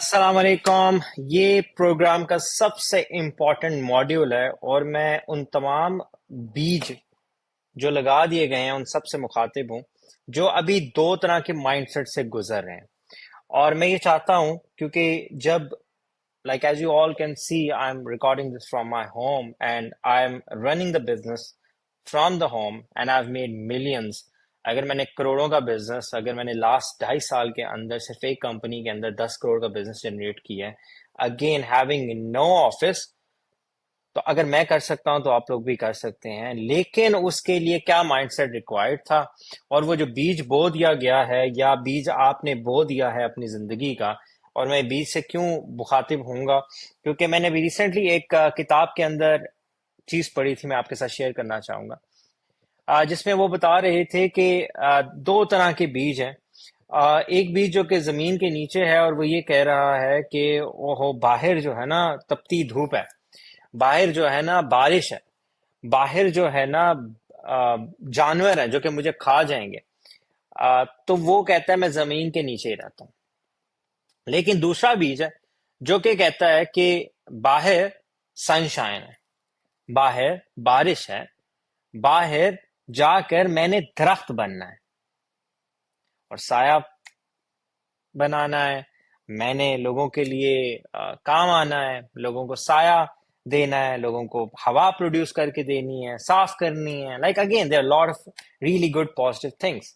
अस्सलाम वालेकुम। ये प्रोग्राम का सबसे इम्पोर्टेंट मॉड्यूल है और मैं उन तमाम बीज जो लगा दिए गए हैं उन सब से मुखातिब हूँ जो अभी दो तरह के माइंडसेट से गुजर रहे हैं। और मैं ये चाहता हूँ क्योंकि जब like as you all can see, I'm recording this from my home and I'm running the business from the home and I've made millions. अगर मैंने करोड़ों का बिजनेस, अगर मैंने लास्ट 2.5 साल के अंदर सिर्फ एक कंपनी के अंदर 10 करोड़ का बिजनेस जनरेट किया है, अगेन हैविंग नो ऑफिस, तो अगर मैं कर सकता हूं तो आप लोग भी कर सकते हैं। लेकिन उसके लिए क्या माइंडसेट रिक्वायर्ड था, और वो जो बीज बो दिया गया है या बीज आपने बो दिया है अपनी जिंदगी का, और मैं बीज से क्यों मुखातिब होऊंगा, क्योंकि मैंने भी रिसेंटली एक किताब के अंदर चीज पढ़ी थी, मैं आपके साथ शेयर करना चाहूंगा। जिसमें वो बता रहे थे कि दो तरह के बीज हैं। एक बीज जो कि जमीन के नीचे है और वो ये कह रहा है कि ओहो, बाहर जो है ना तपती धूप है, बाहर जो है ना बारिश है, बाहर जो है ना जानवर है जो कि मुझे खा जाएंगे। तो वो कहता है मैं जमीन के नीचे ही रहता हूँ। लेकिन दूसरा बीज है जो कि कहता है कि बाहर सनशाइन है, बाहर बारिश है, बाहर जाकर मैंने दरख्त बनना है और साया बनाना है। मैंने लोगों के लिए काम आना है, लोगों को साया देना है, लोगों को हवा प्रोड्यूस करके देनी है, साफ करनी है। Like again there lot of really good positive things.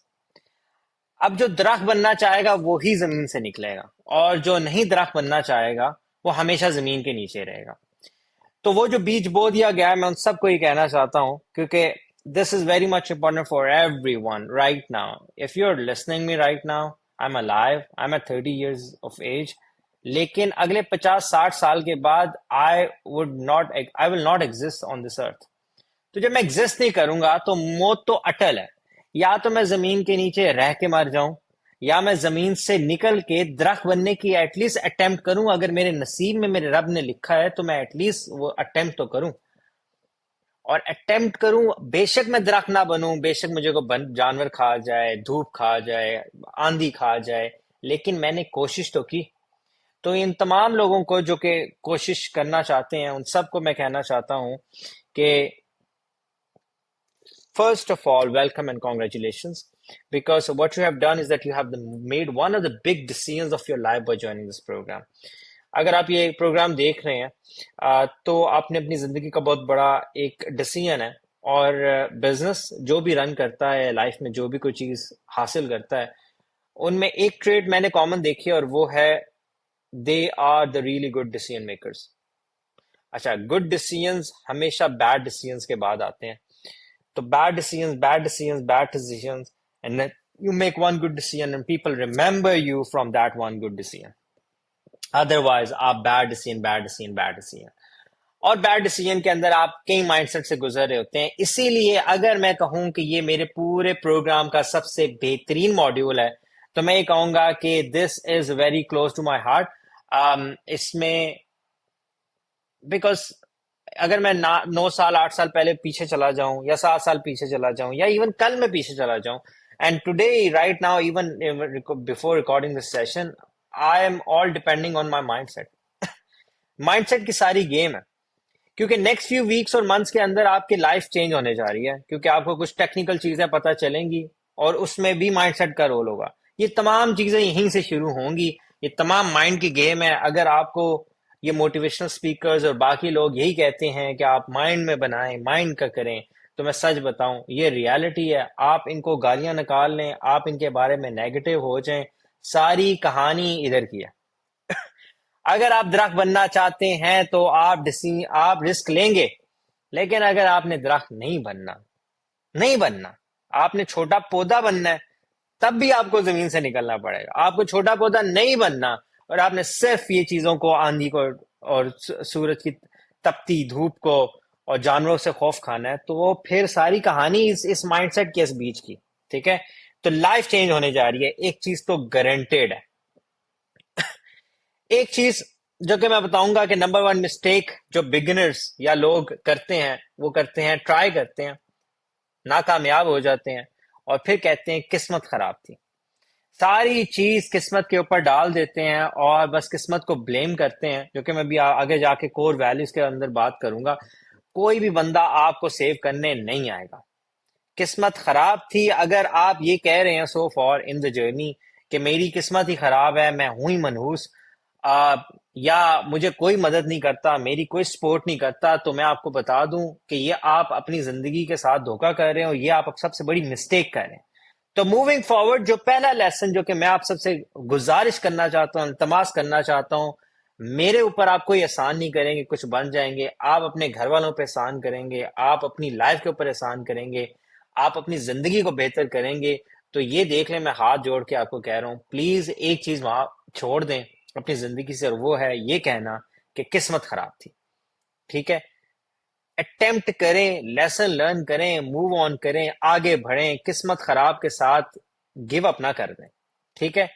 अब जो दरख्त बनना चाहेगा वो ही जमीन से निकलेगा, और जो नहीं दरख्त बनना चाहेगा वो हमेशा जमीन के नीचे रहेगा। तो वो जो बीज बो दिया गया है, मैं उन सबको ये कहना चाहता हूँ, क्योंकि this is very much important for everyone right now. If you are listening me right now, I am alive, I am at 30 years of age, लेकिन अगले 50-60 साल के बाद I will not exist on this earth. तो जब मैं exist नहीं करूंगा तो मौत तो अटल है। या तो मैं जमीन के नीचे रह के मर जाऊं, या मैं जमीन से निकल के दरख्त बनने की एटलीस्ट अटेम्प्ट करूं। अगर मेरे नसीब में मेरे रब ने लिखा है तो मैं एटलीस्ट वो अटेम्प्ट तो करूं, और अटेम्प्ट करूं। बेशक मैं दरख्त ना बनूं, बेशक मुझे को जानवर खा जाए, धूप खा जाए, आंधी खा जाए, लेकिन मैंने कोशिश तो की। तो इन तमाम लोगों को जो कि कोशिश करना चाहते हैं उन सबको मैं कहना चाहता हूं कि first of all, welcome and congratulations, because what you have done is that you have made one of the big decisions of your life by joining this program. अगर आप ये प्रोग्राम देख रहे हैं तो आपने अपनी जिंदगी का बहुत बड़ा एक डिसीजन है। और बिजनेस जो भी रन करता है, लाइफ में जो भी कोई चीज हासिल करता है, उनमें एक ट्रेड मैंने कॉमन देखी है, और वो है they are the really good decision makers. अच्छा, गुड डिसीजंस हमेशा बैड डिसीजंस के बाद आते हैं। तो bad decisions, and then you make one good decision and people remember you from that one good decision. Otherwise, आप बैड डिसीजन और bad decision के अंदर आप कई माइंडसेट से गुजर रहे होते हैं। इसीलिए अगर मैं कहूं कि ये मेरे पूरे प्रोग्राम का सबसे बेहतरीन मॉड्यूल है, तो मैं ये कहूंगा कि this is very close to my heart. इसमें बिकॉज अगर मैं 9 साल 8 साल पहले पीछे चला जाऊं, या 7 साल पीछे चला जाऊं, या इवन कल मैं पीछे चला जाऊं, and today right now even before recording this session, I am all depending on my mindset. Mindset की सारी गेम है, क्योंकि नेक्स्ट फ्यू वीक्स और मंथ्स के अंदर आपकी लाइफ चेंज होने जा रही है, क्योंकि आपको कुछ टेक्निकल चीजें पता चलेंगी और उसमें भी माइंडसेट का रोल होगा। ये तमाम चीजें यहीं से शुरू होंगी, ये तमाम माइंड की गेम है। अगर आपको ये मोटिवेशनल स्पीकर्स और बाकी लोग यही कहते हैं कि आप माइंड में बनाएं, माइंड का करें, तो मैं सच बताऊं, ये रियलिटी है। आप इनको गालियां निकाल लें, आप इनके बारे में नेगेटिव हो जाएं, सारी कहानी इधर की है। अगर आप दरख्त बनना चाहते हैं तो आप रिस्क लेंगे। लेकिन अगर आपने दरख्त नहीं बनना, आपने छोटा पौधा बनना है, तब भी आपको जमीन से निकलना पड़ेगा। आपको छोटा पौधा नहीं बनना और आपने सिर्फ ये चीजों को, आंधी को और सूरज की तपती धूप को और जानवरों से खौफ खाना है, तो वो फिर सारी कहानी इस माइंडसेट के इस बीच की। ठीक है, तो लाइफ चेंज होने जा रही है, एक चीज तो गारंटेड है। एक चीज जो कि मैं बताऊंगा कि नंबर वन मिस्टेक जो बिगिनर्स या लोग करते हैं, वो करते हैं, ट्राई करते हैं, नाकामयाब हो जाते हैं और फिर कहते हैं किस्मत खराब थी। सारी चीज किस्मत के ऊपर डाल देते हैं और बस किस्मत को ब्लेम करते हैं, जो कि मैं भी आगे जाके कोर वैल्यूज के अंदर बात करूंगा। कोई भी बंदा आपको सेव करने नहीं आएगा। किस्मत खराब थी, अगर आप ये कह रहे हैं so for in the journey कि मेरी किस्मत ही खराब है, मैं हूं ही मनहूस, आ, या मुझे कोई मदद नहीं करता, मेरी कोई सपोर्ट नहीं करता, तो मैं आपको बता दूं कि ये आप अपनी जिंदगी के साथ धोखा कर रहे हो, ये आप सबसे बड़ी मिस्टेक कर रहे हैं। तो मूविंग फॉरवर्ड, जो पहला लेसन जो कि मैं आप सबसे गुजारिश करना चाहता हूँ, इल्तमास करना चाहता हूँ, मेरे ऊपर आप कोई एहसान नहीं करेंगे कुछ बन जाएंगे, आप अपने घर वालों पे एहसान करेंगे, आप अपनी लाइफ के ऊपर एहसान करेंगे, आप अपनी जिंदगी को बेहतर करेंगे। तो ये देख लें, मैं हाथ जोड़ के आपको कह रहा हूँ, प्लीज एक चीज वहां छोड़ दें अपनी जिंदगी से, और वो है ये कहना कि किस्मत खराब थी। ठीक है, अटेम्प्ट करें, लेसन लर्न करें, मूव ऑन करें, आगे बढ़ें, किस्मत खराब के साथ गिव अप ना कर दें। ठीक है,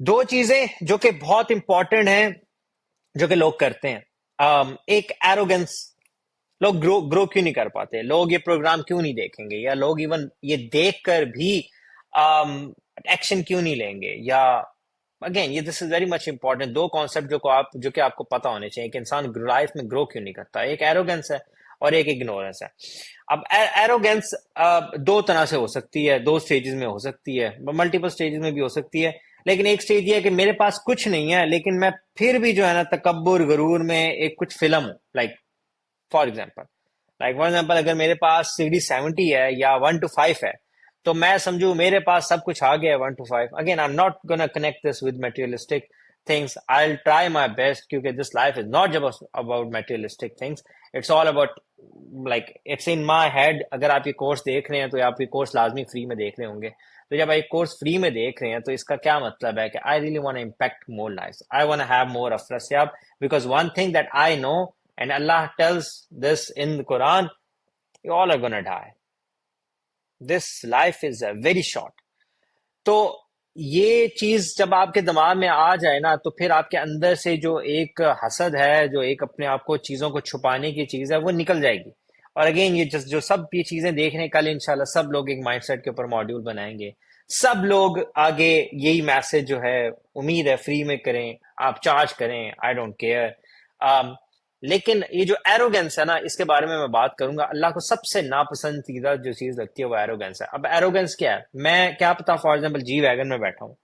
दो चीजें जो कि बहुत इंपॉर्टेंट हैं जो कि लोग करते हैं। एक एरोगेंस, लोग ग्रो ग्रो क्यों नहीं कर पाते, लोग ये प्रोग्राम क्यों नहीं देखेंगे, या लोग इवन ये देख कर भी एक्शन क्यों नहीं लेंगे, या अगेन ये this is very much important. दो कॉन्सेप्ट जो कि आपको पता होने चाहिए कि इंसान लाइफ में ग्रो क्यों नहीं करता। एक एरोगेंस है और एक इग्नोरेंस है। अब एरोगेंस दो तरह से हो सकती है, दो स्टेजेस में हो सकती है, मल्टीपल स्टेजेस में भी हो सकती है। लेकिन एक स्टेज ये है कि मेरे पास कुछ नहीं है लेकिन मैं फिर भी जो है ना तकब्बुर गरूर में एक कुछ फिल्म हूं। फॉर एग्जाम्पल फॉर एग्जाम्पल अगर मेरे पास CD70 है या 1 to 5 है, तो मैं समझू मेरे पास सब कुछ आ गया है 1 to 5। Again I am not gonna connect this with materialistic things, I will try my best, क्योंकि this life is not just about materialistic things, it's all about it's in my head. अगर आप ये course देख रहे हैं तो आप ये कोर्स लाजमी फ्री में देख रहे होंगे। तो जब आप एक कोर्स फ्री में देख रहे हैं तो इसका क्या मतलब है कि I really want to impact more life, I want to have more अफरस्याब, because one thing that I know, and Allah tells this in the Quran, you all are gonna die. This life is very short. तो ये चीज जब आपके दिमाग में आ जाए ना, तो फिर आपके अंदर से जो एक हसद है, जो एक अपने आप को चीजों को छुपाने की चीज है, वो निकल जाएगी। और अगेन ये जो सब ये चीजें देखने, कल इंशाल्लाह सब लोग एक माइंडसेट के ऊपर मॉड्यूल बनाएंगे, सब लोग आगे यही मैसेज जो है, उम्मीद है फ्री में करें, आप चार्ज करें, आई डोंट केयर। लेकिन ये जो एरोगेंस है ना, इसके बारे में मैं बात करूंगा। अल्लाह को सबसे नापसंदीदा जो चीज लगती है वो एरोगेंस है। अब एरोगेंस क्या है, मैं क्या पता फॉर एग्जाम्पल जी वैगन में बैठा हूं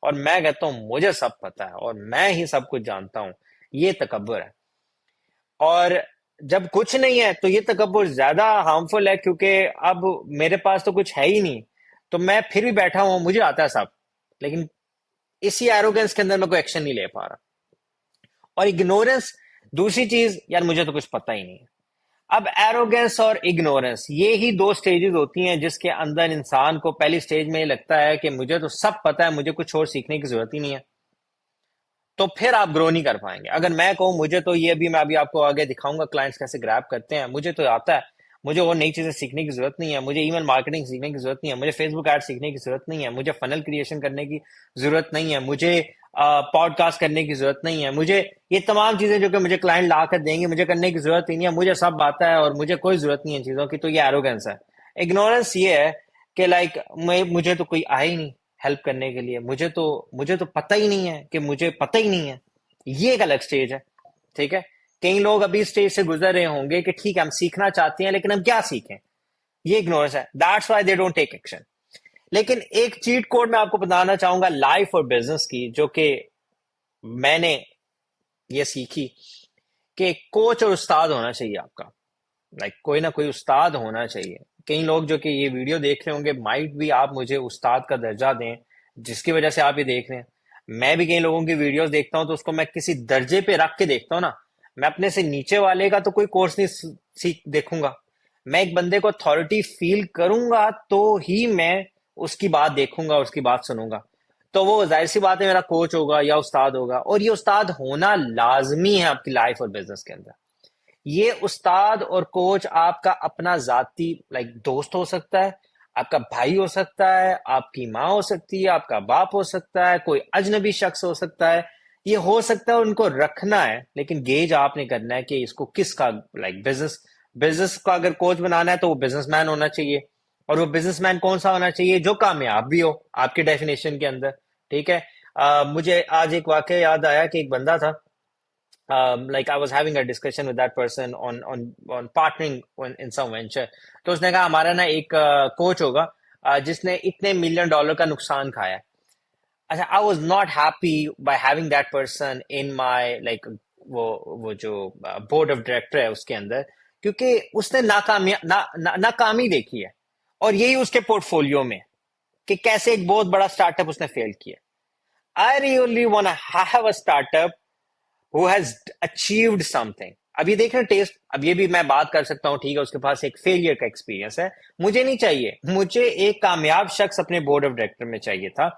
और मैं कहता हूं मुझे सब पता है और मैं ही सब कुछ जानता हूं, ये तकब्बुर है। और जब कुछ नहीं है तो ये तकब्बुर ज्यादा हार्मफुल है, क्योंकि अब मेरे पास तो कुछ है ही नहीं, तो मैं फिर भी बैठा हूं, मुझे आता है सब, लेकिन इसी एरोगेंस के अंदर मैं कोई एक्शन नहीं ले पा रहा। और इग्नोरेंस दूसरी चीज, यार मुझे तो कुछ पता ही नहीं है। अब एरोगेंस और इग्नोरेंस, ये ही दो स्टेजेस होती हैं जिसके अंदर इंसान को पहली स्टेज में लगता है कि मुझे तो सब पता है, मुझे कुछ और सीखने की जरूरत ही नहीं है, तो फिर आप ग्रो नहीं कर पाएंगे। अगर मैं कहूं मुझे तो ये भी, मैं अभी आपको आगे दिखाऊंगा क्लाइंट्स कैसे ग्रैब करते हैं, मुझे तो आता है, मुझे और नई चीजें सीखने की जरूरत नहीं है, मुझे ईमेल मार्केटिंग सीखने की जरूरत नहीं है, मुझे फेसबुक एड सीखने की जरूरत नहीं है, मुझे फनल क्रिएशन करने की जरूरत नहीं है, मुझे पॉडकास्ट करने की जरूरत नहीं है, मुझे ये तमाम चीजें जो कि मुझे क्लाइंट ला कर देंगे मुझे करने की जरूरत ही नहीं है, मुझे सब आता है और मुझे कोई जरूरत नहीं है चीजों की। तो ये एरोगेंस है। इग्नोरेंस ये है कि मुझे तो कोई आए ही नहीं हेल्प करने के लिए, मुझे तो पता ही नहीं है कि मुझे पता ही नहीं है। ये एक अलग स्टेज है। ठीक है, कई लोग अभी स्टेज से गुजर रहे होंगे कि ठीक है हम सीखना चाहते हैं लेकिन हम क्या सीखें, ये इग्नोरेंस है, that's why they don't take action. लेकिन एक चीट कोड मैं आपको बताना चाहूंगा लाइफ और बिजनेस की, जो कि मैंने ये सीखी कि कोच और उस्ताद होना चाहिए आपका। कोई ना कोई उस्ताद होना चाहिए। कई लोग जो कि ये वीडियो देख रहे होंगे, माइट भी आप मुझे उस्ताद का दर्जा दें जिसकी वजह से आप ये देख रहे हैं। मैं भी कई लोगों की वीडियोस देखता हूं तो उसको मैं किसी दर्जे पे रख के देखता हूं ना, मैं अपने से नीचे वाले का तो कोई कोर्स नहीं सीख देखूंगा, मैं एक बंदे को अथॉरिटी फील करूंगा तो ही मैं उसकी बात देखूंगा, उसकी बात सुनूंगा। तो वो जाहिर सी बात है मेरा कोच होगा या उस्ताद होगा, और ये उस्ताद होना लाजमी है आपकी लाइफ और बिजनेस के अंदर। ये उस्ताद और कोच आपका अपना जाती दोस्त हो सकता है, आपका भाई हो सकता है, आपकी माँ हो सकती है, आपका बाप हो सकता है, कोई अजनबी शख्स हो सकता है। ये हो सकता है, उनको रखना है, लेकिन गेज आपने करना है कि इसको किसका बिजनेस बिजनेस का अगर कोच बनाना है तो वो बिजनेसमैन होना चाहिए, और वो बिजनेसमैन कौन सा होना चाहिए? जो कामयाब भी हो आपके डेफिनेशन के अंदर। ठीक है। मुझे आज एक वाकया याद आया कि एक बंदा था, like I was having a discussion with that person on partnering in some venture. तो उसने कहा हमारा ना एक कोच होगा जिसने इतने $1 million का नुकसान खाया है। अच्छा, I was not happy by having that person in my like वो जो बोर्ड ऑफ डायरेक्टर है उसके अंदर, क्योंकि उसने नाकामी देखी है और यही उसके पोर्टफोलियो में कि कैसे एक बहुत बड़ा स्टार्टअप उसने फेल किया। I really want to have a startup who has achieved something. अब ये देख रहे टेस्ट, अब ये भी मैं बात कर सकता हूँ, ठीक है, उसके पास एक फेलियर का एक्सपीरियंस है। मुझे नहीं चाहिए, मुझे एक कामयाब शख्स अपने बोर्ड ऑफ डायरेक्टर में चाहिए था।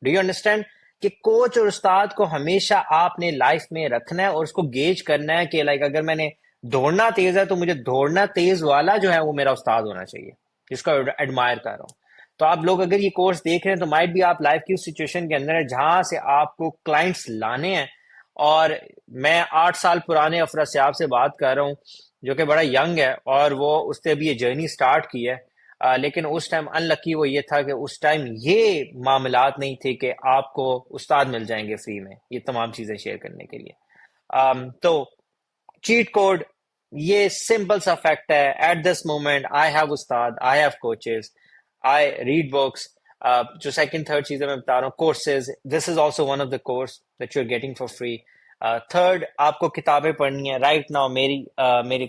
डू यू अंडरस्टैंड कि कोच और उस्ताद को हमेशा आपने लाइफ में रखना है और उसको गेज करना है कि लाइक अगर मैंने दौड़ना तेज है तो मुझे दौड़ना तेज वाला जो है वो मेरा उस्ताद होना चाहिए, जिसको एडमायर कर रहा हूँ। तो आप लोग अगर ये कोर्स देख रहे हैं तो माइट भी आप लाइफ की उस सिचुएशन के अंदर है जहां से आपको क्लाइंट्स लाने हैं। और मैं 8 साल पुराने अफरा सियाब से बात कर रहा हूँ जो कि बड़ा यंग है और वो उसने अभी ये जर्नी स्टार्ट की है। लेकिन उस टाइम अनलकी वो ये था कि उस टाइम ये मामलात नहीं थे कि आपको उस्ताद मिल जाएंगे फ्री में ये तमाम चीजें शेयर करने के लिए। तो चीट कोड, ये सिंपल सा फैक्ट है। At this moment I have उस्ताद, I have coaches, I read books. जो सेकंड थर्ड चीजें मैं बता रहा हूँ, courses, this is also one of the course that you are getting for free. Third, आपको किताबें पढ़नी है। राइट नाउ मेरे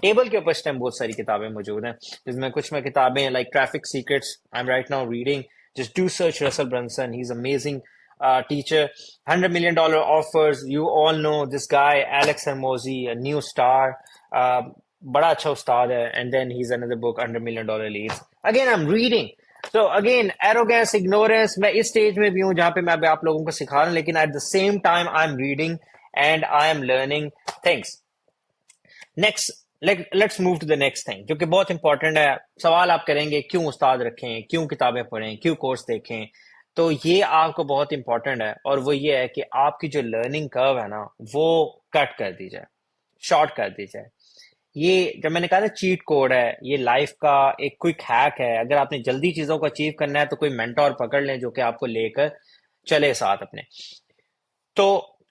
टेबल के ऊपर इस टाइम बहुत सारी किताबें मौजूद हैं, जिसमें कुछ में किताबें like traffic secrets I am right now reading. Just do search Russell Brunson, he is amazing teacher. $100 million offers, you all know this guy Alex Hermosi, a new star. uh, बड़ा अच्छा उस्ताद है। And then he's another book, $100 million leads. Again I'm reading. So again, arrogance, ignorance, मैं इस stage में भी हूँ जहाँ पे मैं अभी आप लोगों को सिखा रहा हूँ, लेकिन at the same time I'm reading and I am learning things. Next, let's move to the next thing जो कि बहुत इंपॉर्टेंट है। सवाल आप करेंगे क्यों उस्ताद रखें, क्यों किताबें पढ़ें, क्यों कोर्स देखें? तो ये आपको बहुत इंपॉर्टेंट है और वो ये है कि आपकी जो लर्निंग कर्व है ना वो कट कर दी जाए, शॉर्ट कर दी जाए। ये जब मैंने कहा था चीट कोड है, ये लाइफ का एक क्विक हैक है। अगर आपने जल्दी चीजों को अचीव करना है तो कोई मेंटोर पकड़ लें जो कि आपको लेकर चले साथ अपने। तो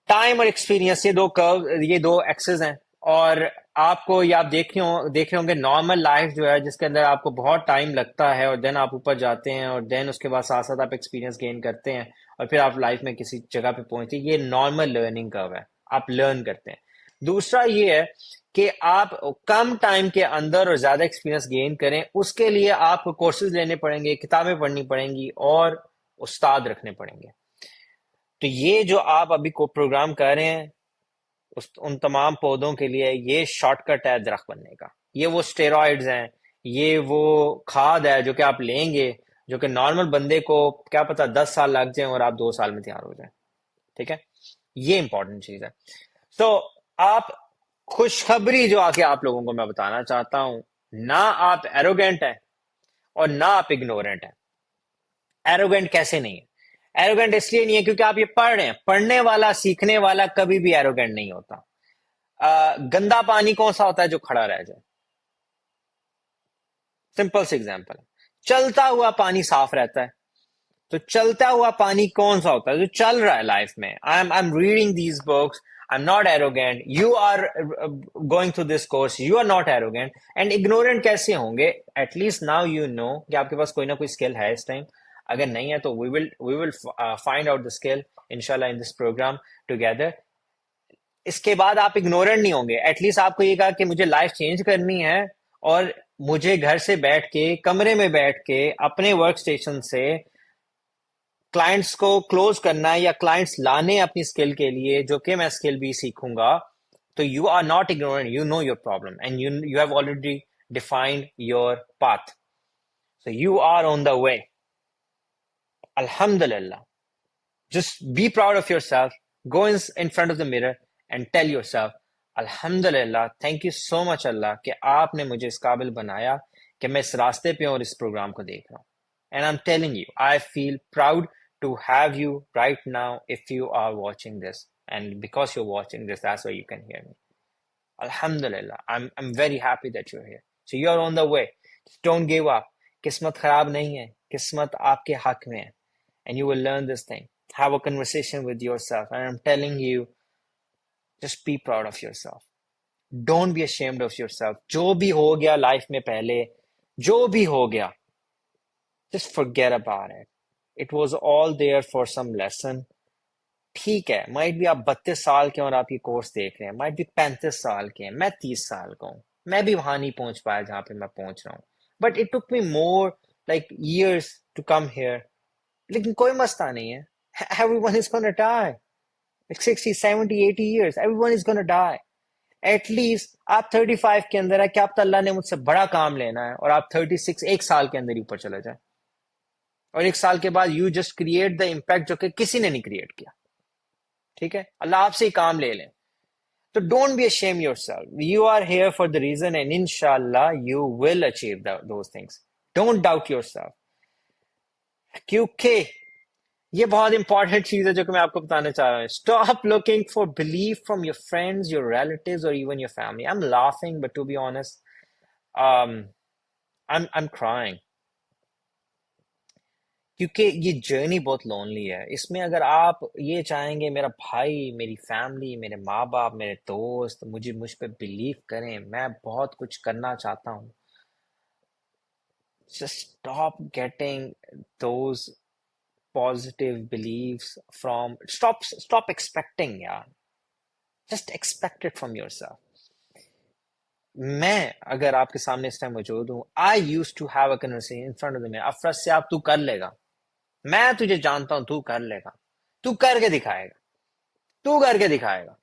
टाइम और एक्सपीरियंस, ये दो कर्व, ये दो एक्सेस हैं। और आपको ये आप देख रहे होंगे नॉर्मल लाइफ जो है जिसके अंदर आपको बहुत टाइम लगता है और देन आप ऊपर जाते हैं और देन उसके बाद साथ साथ आप एक्सपीरियंस गेन करते हैं और फिर आप लाइफ में किसी जगह पे पहुंचते हैं। ये नॉर्मल लर्निंग कर्व है, आप लर्न करते हैं। दूसरा ये है कि आप कम टाइम के अंदर और ज्यादा एक्सपीरियंस गेन करें, उसके लिए आपको कोर्सेज लेने पड़ेंगे, किताबें पढ़नी पड़ेंगी और उस्ताद रखने पड़ेंगे। तो ये जो आप अभी को प्रोग्राम कर रहे हैं उन तमाम पौधों के लिए ये शॉर्टकट है दरख्त बनने का। ये वो स्टेरॉइड्स हैं, ये वो खाद है जो कि आप लेंगे, जो कि नॉर्मल बंदे को क्या पता 10 साल लग जाए और आप 2 साल में तैयार हो जाए। ठीक है, ये इंपॉर्टेंट चीज है। तो आप खुशखबरी जो आके आप लोगों को मैं बताना चाहता हूं, ना आप एरोगेंट हैं और ना आप इग्नोरेंट हैं। एरोगेंट कैसे नहीं है? एरोगेंट इसलिए नहीं है क्योंकि आप ये पढ़ रहे हैं। पढ़ने वाला, सीखने वाला कभी भी एरोगेंट नहीं होता। गंदा पानी कौन सा होता है जो खड़ा रह जाए? सिंपल सी एग्जांपल, चलता हुआ पानी साफ रहता है। तो चलता हुआ पानी कौन सा होता है? जो चल रहा है लाइफ में। I am reading these books, I am not arrogant, you are going through this course, you are not arrogant. And ignorant कैसे होंगे? एटलीस्ट नाउ यू नो कि आपके पास कोई ना कोई स्किल है इस टाइम। अगर नहीं है तो we will find out the skill इंशाल्लाह इन दिस प्रोग्राम टुगेदर। इसके बाद आप इग्नोरेंट नहीं होंगे। एटलीस्ट आपको ये कहा कि मुझे लाइफ चेंज करनी है और मुझे घर से बैठ के, कमरे में बैठ के अपने वर्क स्टेशन से क्लाइंट्स को क्लोज करना है या क्लाइंट्स लाने अपनी स्किल के लिए, जो कि मैं स्किल भी सीखूंगा। तो you are not ignorant, you know your problem and you have already defined your path, so you are on the way. अल्हम्दुलिल्लाह, just be proud of yourself. Go in front of the mirror and tell yourself, Alhamdulillah, thank you so much Allah कि आपने मुझे इस काबिल बनाया कि मैं इस रास्ते पे और इस प्रोग्राम को देख रहा हूँ। And I'm telling you, I feel proud to have you right now if you are watching this. And because you're watching this, that's why you can hear me. Alhamdulillah, I'm very happy that you're here. So you're on the way. Don't give up. किस्मत खराब नहीं है, किस्मत आपके हक में है। And you will learn this thing. Have a conversation with yourself and I am telling you, just be proud of yourself. Don't be ashamed of yourself. जो भी हो गया लाइफ में पहले, जो भी हो गया, just forget about it. It was all there for some lesson. ठीक है, माइट भी आप 32 साल के हैं और आप ये कोर्स देख रहे हैं, माइट भी 35 साल के हैं, मैं 30 साल का हूँ, मैं भी वहां नहीं पहुंच पाया जहां पे मैं पहुंच रहा हूँ। But it took me more like years to come here। लेकिन कोई मसला नहीं है। Everyone is gonna die, like 60 70 80 years, everyone is gonna die। At least आप 35 के अंदर है, क्या आप अल्लाह ने मुझसे बड़ा काम लेना है और आप 36 एक साल के अंदर ही ऊपर चले जाए, और एक साल के बाद you just create the impact जो कि किसी ने नहीं क्रिएट किया। ठीक है, अल्लाह आपसे ही काम ले लें। तो don't be ashamed yourself, you are here for the reason and inshallah you will achieve those things। don't doubt yourself, क्योंकि ये बहुत इंपॉर्टेंट चीज है जो कि मैं आपको बताना चाह रहा हूँ। Stop looking for belief from your friends, your relatives और even your family. I am laughing but to be honest, I'm crying, क्योंकि ये जर्नी बहुत लोनली है। इसमें अगर आप ये चाहेंगे मेरा भाई, मेरी फैमिली, मेरे माँ बाप, मेरे दोस्त मुझ पे बिलीव करें, मैं बहुत कुछ करना चाहता हूँ, just stop getting those positive beliefs from, stop expecting, यार, just expect it from yourself। मैं अगर आपके सामने इस टाइम मौजूद हूँ, I use to have a conversation in front of the mirror, अफरज से आप तू कर लेगा, मैं तुझे जानता हूं तू कर लेगा, तू करके दिखाएगा, तू करके दिखाएगा।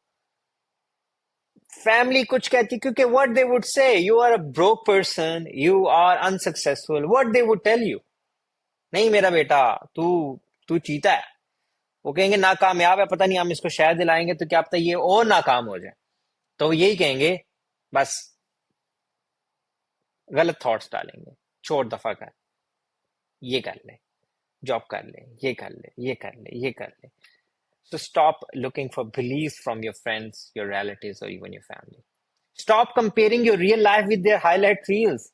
फैमिली कुछ कहती, क्योंकि what they would say, you are a broke person, you are unsuccessful, what they would tell you, नहीं मेरा बेटा, तू तू चीता है। वो कहेंगे नाकामयाब है, पता नहीं हम इसको शायद दिलाएंगे तो क्या पता ये और नाकाम हो जाए, तो यही कहेंगे, बस गलत थॉट्स डालेंगे, छोड़ दफा कर, ये कर ले, जॉब कर ले, ये कर ले, ये कर ले, ये कर ले। So stop looking for beliefs from your friends, your relatives, or even your family. Stop comparing your real life with their highlight reels.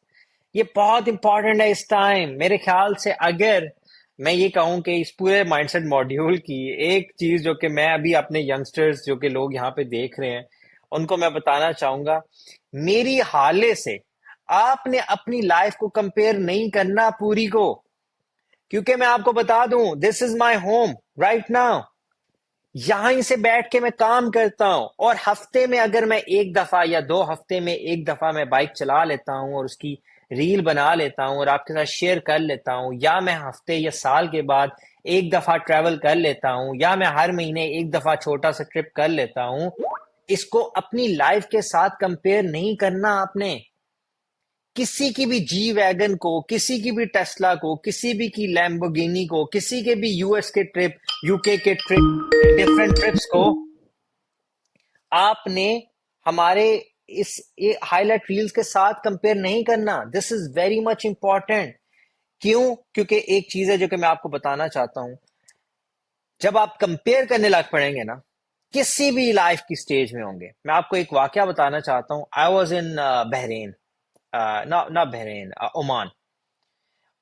ये बहुत इंपॉर्टेंट है इस टाइम। मेरे ख्याल से अगर मैं ये कहूं कि इस पूरे माइंडसेट मॉड्यूल की एक चीज जो कि मैं अभी अपने यंगस्टर्स जो कि लोग यहाँ पे देख रहे हैं उनको मैं बताना चाहूंगा, मेरी हाले से आपने अपनी लाइफ को कंपेयर नहीं करना पूरी को, क्योंकि मैं आपको बता दूं, this is my home right now. यहीं से बैठ के मैं काम करता हूं, और हफ्ते में अगर मैं एक दफा या 2 हफ्ते में एक दफा मैं बाइक चला लेता हूं और उसकी रील बना लेता हूं और आपके साथ शेयर कर लेता हूं, या मैं हफ्ते या साल के बाद एक दफा ट्रेवल कर लेता हूं, या मैं हर महीने एक दफा छोटा सा ट्रिप कर लेता हूं, इसको अपनी लाइफ के साथ कंपेयर नहीं करना आपने। किसी की भी जी वैगन को, किसी की भी टेस्ला को, किसी भी की लैम्बोर्गिनी को, किसी के भी यूएस के ट्रिप, यूके के ट्रिप, डिफरेंट ट्रिप्स को आपने हमारे इस हाईलाइट रील्स के साथ कंपेयर नहीं करना। This is very much important. क्यों? क्योंकि एक चीज है जो कि मैं आपको बताना चाहता हूं, जब आप कंपेयर करने लग पड़ेंगे ना, किसी भी लाइफ की स्टेज में होंगे। मैं आपको एक वाकया बताना चाहता हूं। आई वॉज इन बहरीन, ना बहरीन, ओमान,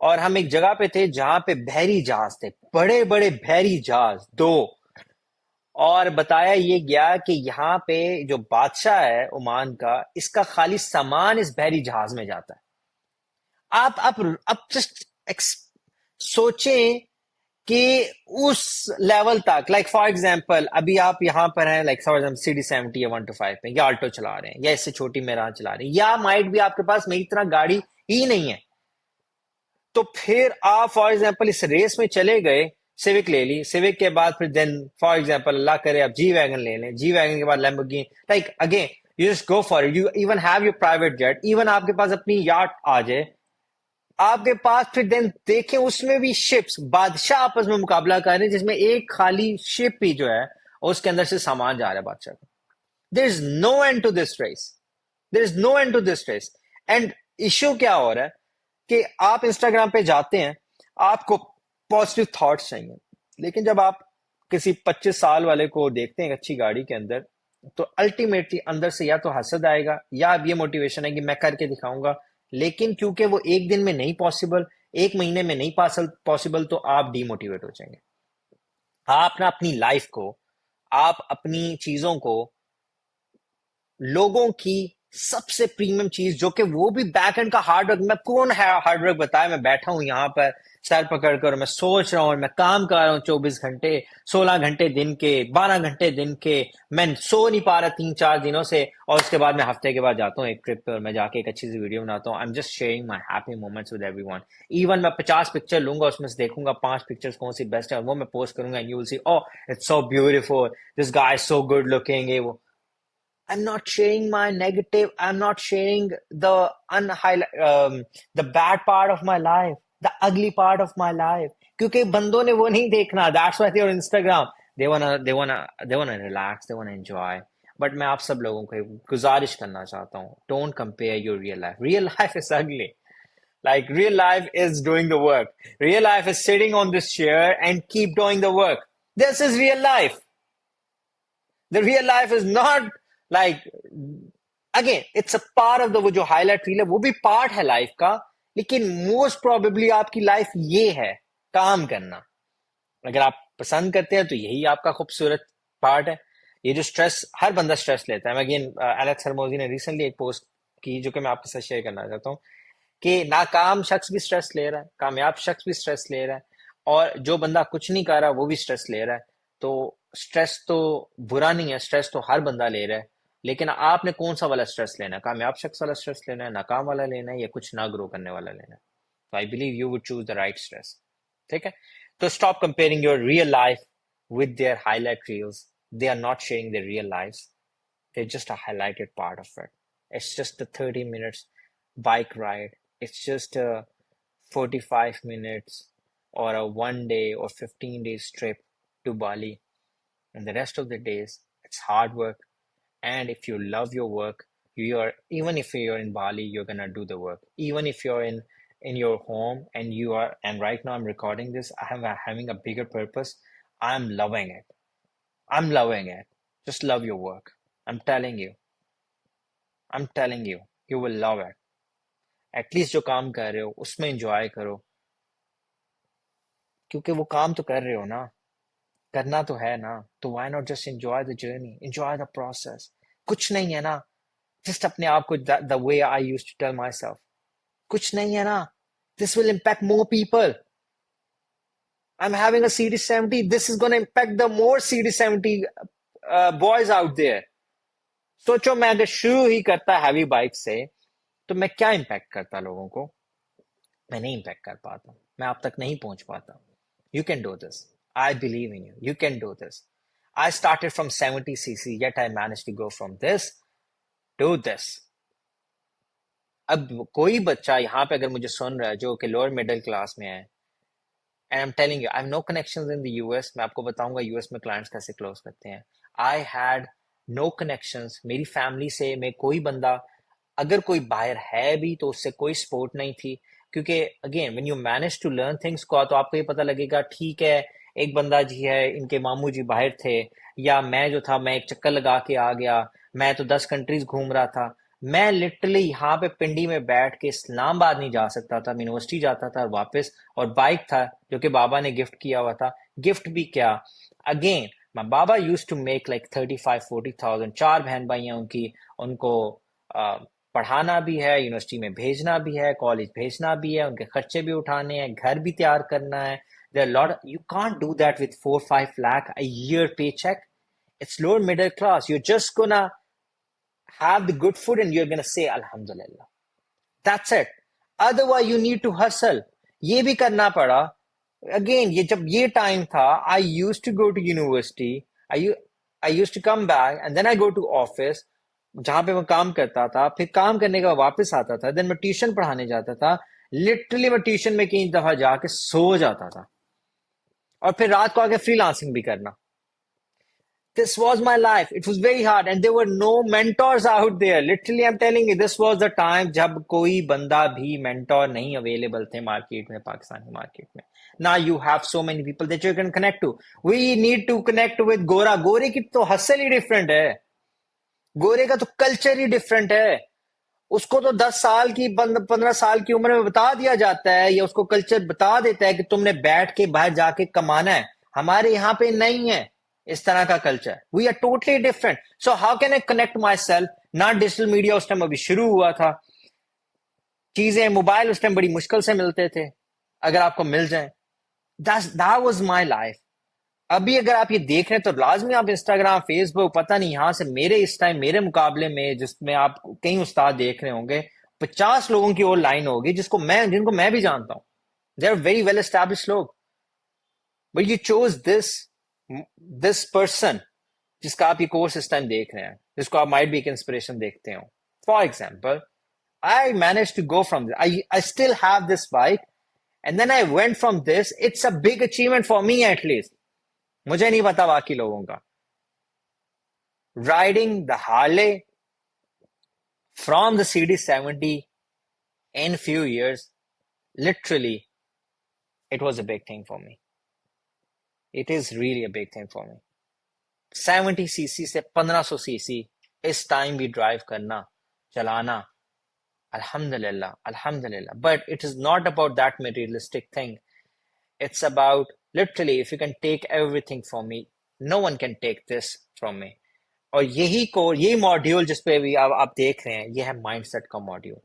और हम एक जगह पे थे जहां पे बहरी जहाज थे, बड़े बड़े बहरी जहाज दो, और बताया ये गया कि यहाँ पे जो बादशाह है ओमान का, इसका खाली सामान इस बहरी जहाज में जाता है। आप जस्ट सोचें कि उस लेवल तक, लाइक फॉर एग्जांपल अभी आप यहाँ पर हैं, लाइक फॉर एग्जांपल CD70 या 125 पे, या ऑल्टो चला रहे हैं, या इससे छोटी मेरा चला रहे हैं, या माइट भी आपके पास मेरी तरह गाड़ी ही नहीं है, तो फिर आप फॉर एग्जांपल इस रेस में चले गए, सिविक ले ली, सिविक के बाद फिर देन फॉर एग्जांपल अल्लाह करे आप जी वैगन ले लें, जी वैगन के बाद Lamborghini, like again you just go for it, you even have your private jet, even आपके पास अपनी याट आ जाए आपके पास, फिर देन देखें उसमें भी शिप्स, बादशाह आपस में मुकाबला कर रहे हैं जिसमें एक खाली शिप ही जो है उसके अंदर से सामान जा रहा है बादशाह का। There is no end to this race, there is no end to this race. And issue क्या हो रहा है कि आप इंस्टाग्राम पे जाते हैं, आपको पॉजिटिव थॉट्स चाहिए, लेकिन जब आप किसी 25 साल वाले को देखते हैं अच्छी गाड़ी के अंदर, तो अल्टीमेटली अंदर से या तो हसद आएगा, या अब ये मोटिवेशन है कि मैं करके दिखाऊंगा लेकिन क्योंकि वो एक दिन में नहीं पॉसिबल, एक महीने में नहीं पॉसिबल, तो आप डीमोटिवेट हो जाएंगे। आप ना अपनी लाइफ को, आप अपनी चीजों को, लोगों की सबसे प्रीमियम चीज, जो कि वो भी बैक एंड का हार्ड वर्क, मैं कौन है हार्ड वर्क बताया, मैं बैठा हूं यहाँ पर सर पकड़ कर, मैं सोच रहा हूँ, मैं काम कर रहा हूँ 24 घंटे, 16 घंटे दिन के, 12 घंटे दिन के, मैं सो नहीं पा रहा 3-4 दिनों से, और उसके बाद मैं हफ्ते के बाद जाता हूँ एक ट्रिप पे, और मैं जाके एक अच्छी सी वीडियो बनाता हूँ। I am just sharing my happy moments with everyone. Even मैं 50 पिक्चर लूंगा, उसमें से देखूंगा 5 पिक्चर्स कौन सी बेस्ट है, और वो मैं पोस्ट करूंगा, and you will C, oh it's so beautiful, this guy is so good looking, ये वो। I'm not sharing my negative. I'm not sharing the bad part of my life, the ugly part of my life. क्योंकि बंदों ने वो नहीं देखना. That's why they're on Instagram. They wanna relax. They wanna enjoy. But मैं आप सब लोगों को गुजारिश करना चाहता हूँ. Don't compare your real life. Real life is ugly. Like real life is doing the work. Real life is sitting on this chair and keep doing the work. This is real life. The real life is not like, again it's a part of the, वो जो highlight reel है वो भी part है life का, लेकिन most probably आपकी life ये है, काम करना। अगर आप पसंद करते हैं तो यही आपका खूबसूरत पार्ट है। ये जो स्ट्रेस, हर बंदा स्ट्रेस लेता है। अगेन एलेक्स हरमोजी ने रिसेंटली एक पोस्ट की जो कि मैं आपके साथ शेयर करना चाहता हूँ, कि नाकाम शख्स भी स्ट्रेस ले रहा है, कामयाब शख्स भी स्ट्रेस ले रहा है, और जो बंदा कुछ नहीं कर रहा वो भी स्ट्रेस ले रहा है। तो स्ट्रेस तो बुरा नहीं है, स्ट्रेस तो हर बंदा ले रहा है, लेकिन आपने कौन सा वाला स्ट्रेस लेना है? कामयाब शख्स वाला स्ट्रेस लेना है, नाकाम वाला लेना है, या कुछ ना ग्रो करने वाला लेना है? तो आई believe you would choose the right stress. ठीक है, तो stop comparing your real life with their highlight reels. They are not sharing their real lives. They're just a highlighted part of it. It's just a 30 minutes bike ride. It's just a 45 minutes or a 1 day or 15 days trip to Bali. And the rest of the days, it's hard work. And if you love your work, even if you're in Bali, you're gonna do the work. Even if you're in your home and and right now I'm recording this, having a bigger purpose. I'm loving it. I'm loving it. Just love your work. I'm telling you. I'm telling you. You will love it. At least जो काम कर रहे हो उसमें enjoy करो, क्योंकि वो काम तो कर रहे हो ना, करना तो है ना, तो why not just enjoy the journey, enjoy the process. कुछ नहीं है ना, जस्ट अपने आप को, the way I used to tell my self, कुछ नहीं है ना, this will impact more people. I'm having a CD70, this is going to impact the more CD70 boys out there. सोचो, मैं अगर शुरू ही करता हैवी बाइक से, तो मैं क्या इम्पैक्ट करता लोगों को? मैं नहीं इम्पैक्ट कर पाता, मैं आप तक नहीं पहुंच पाता। You can do this. I believe in you. You can do this. I started from 70cc, yet I managed to go from this to this. अब कोई बच्चा यहाँ पे अगर मुझे सुन रहा है जो कि लोअर मिडिल क्लास में है, and I am telling you, I have no connections in the US, मैं आपको बताऊंगा यूएस में क्लाइंट्स कैसे क्लोज करते हैं। आई हैड नो कनेक्शंस, मेरी फैमिली से मैं कोई बंदा, अगर कोई बाहर है भी तो उससे कोई सपोर्ट नहीं थी, क्योंकि again when you manage to learn things को, तो आपको ये पता लगेगा ठीक है, एक बंदा जी है, इनके मामू जी बाहर थे, या मैं जो था, मैं एक चक्कर लगा के आ गया, मैं तो 10 कंट्रीज घूम रहा था। मैं लिटरली यहाँ पे पिंडी में बैठ के इस्लामाबाद नहीं जा सकता था, मैं यूनिवर्सिटी जाता था और वापस, और बाइक था जो कि बाबा ने गिफ्ट किया हुआ था। गिफ्ट भी क्या, अगेन माय बाबा यूज्ड टू मेक लाइक 35-40,000, 4 बहन भाई हैं उनकी, उनको पढ़ाना भी है, यूनिवर्सिटी में भेजना भी है, कॉलेज भेजना भी है, उनके खर्चे भी उठाने हैं, घर भी तैयार करना है। There are a lot you can't do that with 4-5 lakh a year paycheck. It's lower middle class. You're just gonna have the good food and you're gonna say Alhamdulillah. That's it. Otherwise, you need to hustle. ये भी करना पड़ा। Again, ये जब ये time था, I used to go to university. I used to come back and then I go to office, जहां पे मैं काम करता था, फिर काम करने के बाद वापस आता था, देन मैं ट्यूशन पढ़ाने जाता था। लिटरली मैं ट्यूशन में कई दफा जाके सो जाता था, और फिर रात को आके फ्रीलांसिंग भी करना। This was my life. It was very hard and there were no mentors out there. Literally, I'm telling you, this was the time जब कोई बंदा भी mentor नहीं available थे मार्केट में, पाकिस्तानी मार्केट में। Now you have so many people that you can connect to. We need to connect with गोरा। गोरे की तो हसल ही डिफरेंट है, गोरे का तो कल्चर ही डिफरेंट है। उसको तो 10 साल की 15 साल की उम्र में बता दिया जाता है, या उसको कल्चर बता देता है कि तुमने बैठ के बाहर जाके कमाना है। हमारे यहाँ पे नहीं है इस तरह का culture. We are totally different. So how can I connect myself? ना डिजिटल मीडिया उस टाइम अभी शुरू हुआ था, चीजें मोबाइल उस टाइम बड़ी मुश्किल से मिलते थे, अगर आपको मिल जाए। That was my life. अभी अगर आप ये देख रहे हैं तो लाजमी आप इंस्टाग्राम, फेसबुक, पता नहीं यहां से मेरे इस टाइम मेरे मुकाबले में जिसमें आप कई उस्ताद देख रहे होंगे, 50 लोगों की और लाइन होगी जिनको मैं भी जानता हूं। They are very well establish लोग, but you chose this person जिसका आप ये कोर्स इस टाइम देख रहे हैं, जिसको आप माइट बी एक इंस्पिरेशन देखते हो। For example, I managed to go from this. I still have this bike, and then I went from this. It's a big achievement for me, at least. मुझे नहीं पता बाकी लोगों का। Riding the Harley from the CD70 in few years, literally, it was a big thing for me. It is really a big thing for me. 70 cc से 1500 cc इस time भी drive करना, चलाना, Alhamdulillah, Alhamdulillah. But it is not about that materialistic thing. It's about literally, if you can take everything from me, no one can take this from me. और यही module जिस पे भी आप देख रहे हैं, ये है माइंडसेट का module.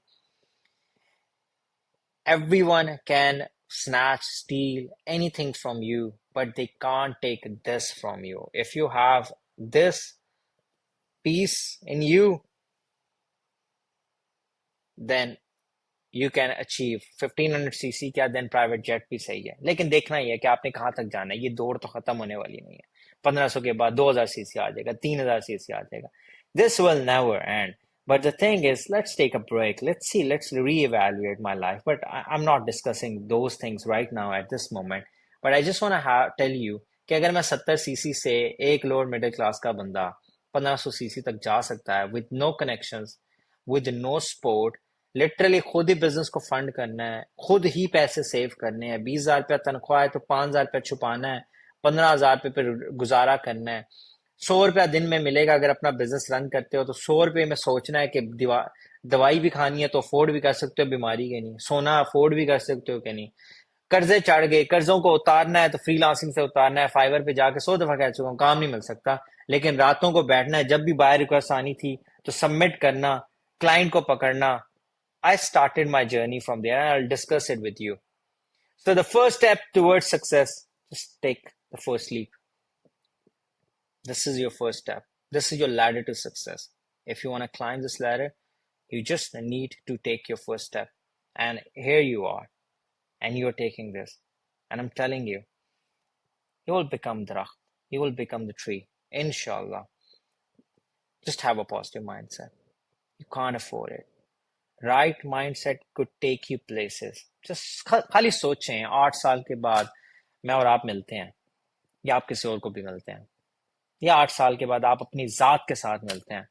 Everyone can snatch, steal anything from you, but they can't take this from you. If you have this peace in you, then you can achieve 1500 cc क्या, देन प्राइवेट जेट भी सही है। लेकिन देखना ही है कि आपने कहाँ तक जाना है। ये दौड़ तो खत्म होने वाली नहीं है। 1500 के बाद 2000 cc आ जाएगा, 3000 cc आ जाएगा। This will never end. But the thing is, let's take a break, let's see, let's reevaluate my life. But I am not discussing those things right now at this moment. But I just want to tell you कि अगर मैं 70 cc से एक lower middle class का बंदा 1500 cc तक जा सकता है with no connections, with no support, literally खुद ही बिजनेस को फंड करना है, खुद ही पैसे सेव करने हैं। 20,000 रुपया तनख्वाह है तो 5,000 रुपया छुपाना है, 15,000 रुपये पर गुजारा करना है। 100 रुपया दिन में मिलेगा अगर अपना बिजनेस रन करते हो, तो 100 रुपये में सोचना है कि दवाई भी खानी है तो अफोर्ड भी कर सकते हो बीमारी के नहीं, सोना अफोर्ड भी कर सकते हो कि नहीं। कर्जे चढ़ गए, कर्जों को उतारना है तो फ्रीलांसिंग से उतारना है। फाइवर पे जाके 100 दफा कह चुका हूँ, काम नहीं मिल सकता, लेकिन रातों को बैठना है। जब भी बाय रिक्वेस्ट आनी थी तो सबमिट करना, क्लाइंट को पकड़ना। I started my journey from there, and I'll discuss it with you. So the first step towards success, just take the first leap. This is your first step. This is your ladder to success. If you want to climb this ladder, you just need to take your first step. And here you are, and you're taking this. And I'm telling you, you will become the rakh. You will become the tree. Inshallah. Just have a positive mindset. You can't afford it. Right mindset could take you places. जस्ट खाली सोचें, 8 साल के बाद मैं और आप मिलते हैं, या आप किसी और को भी मिलते हैं, या 8 साल के बाद आप अपनी जात के साथ मिलते हैं,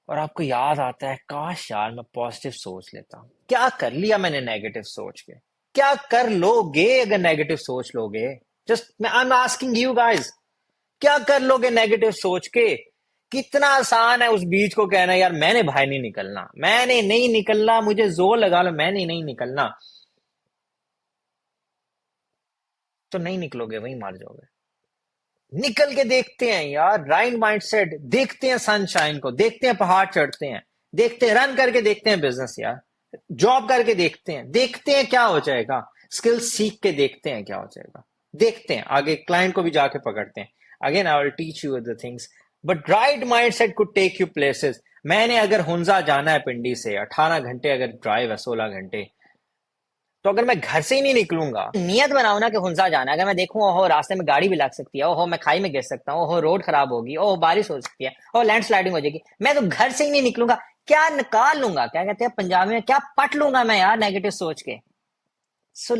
और आपको याद आता है काश यार मैं पॉजिटिव सोच लेता। क्या कर लिया मैंने नेगेटिव सोच के? क्या कर लोगे अगर नेगेटिव सोच लोगे? Just I am asking you guys, क्या कर लोगे नेगेटिव सोच के? कितना आसान है उस बीच को कहना, यार मैंने भाई नहीं निकलना, मैंने नहीं निकलना, मुझे जोर लगा लो, मैंने नहीं निकलना। तो नहीं निकलोगे, वहीं मार जाओगे। निकल के देखते हैं यार, राइट माइंडसेट, देखते हैं सनशाइन को, देखते हैं पहाड़ चढ़ते हैं, देखते हैं रन करके, देखते हैं बिजनेस यार, जॉब करके देखते हैं क्या हो जाएगा, स्किल सीख के देखते हैं क्या हो जाएगा, देखते हैं आगे क्लाइंट को भी जाके पकड़ते हैं। Again I will teach you the things, but right mindset could take you places. मैंने अगर हुंजा जाना है पिंडी से 18 घंटे अगर ड्राइव है, 16 घंटे, तो अगर मैं घर से ही नहीं निकलूंगा, नियत बनाओ ना कि हुंसा जाना है। अगर मैं देखूं ओहो रास्ते में गाड़ी भी लग सकती है, ओहो मैं खाई में गिर सकता हूँ, ओहो रोड खराब होगी, ओहो बारिश हो सकती है, ओहो लैंड स्लाइडिंग हो जाएगी, मैं तो घर से ही नहीं निकलूंगा। क्या निकाल लूंगा, क्या कहते हैं पंजाबी में, क्या पट लूंगा मैं यार नेगेटिव सोच के। So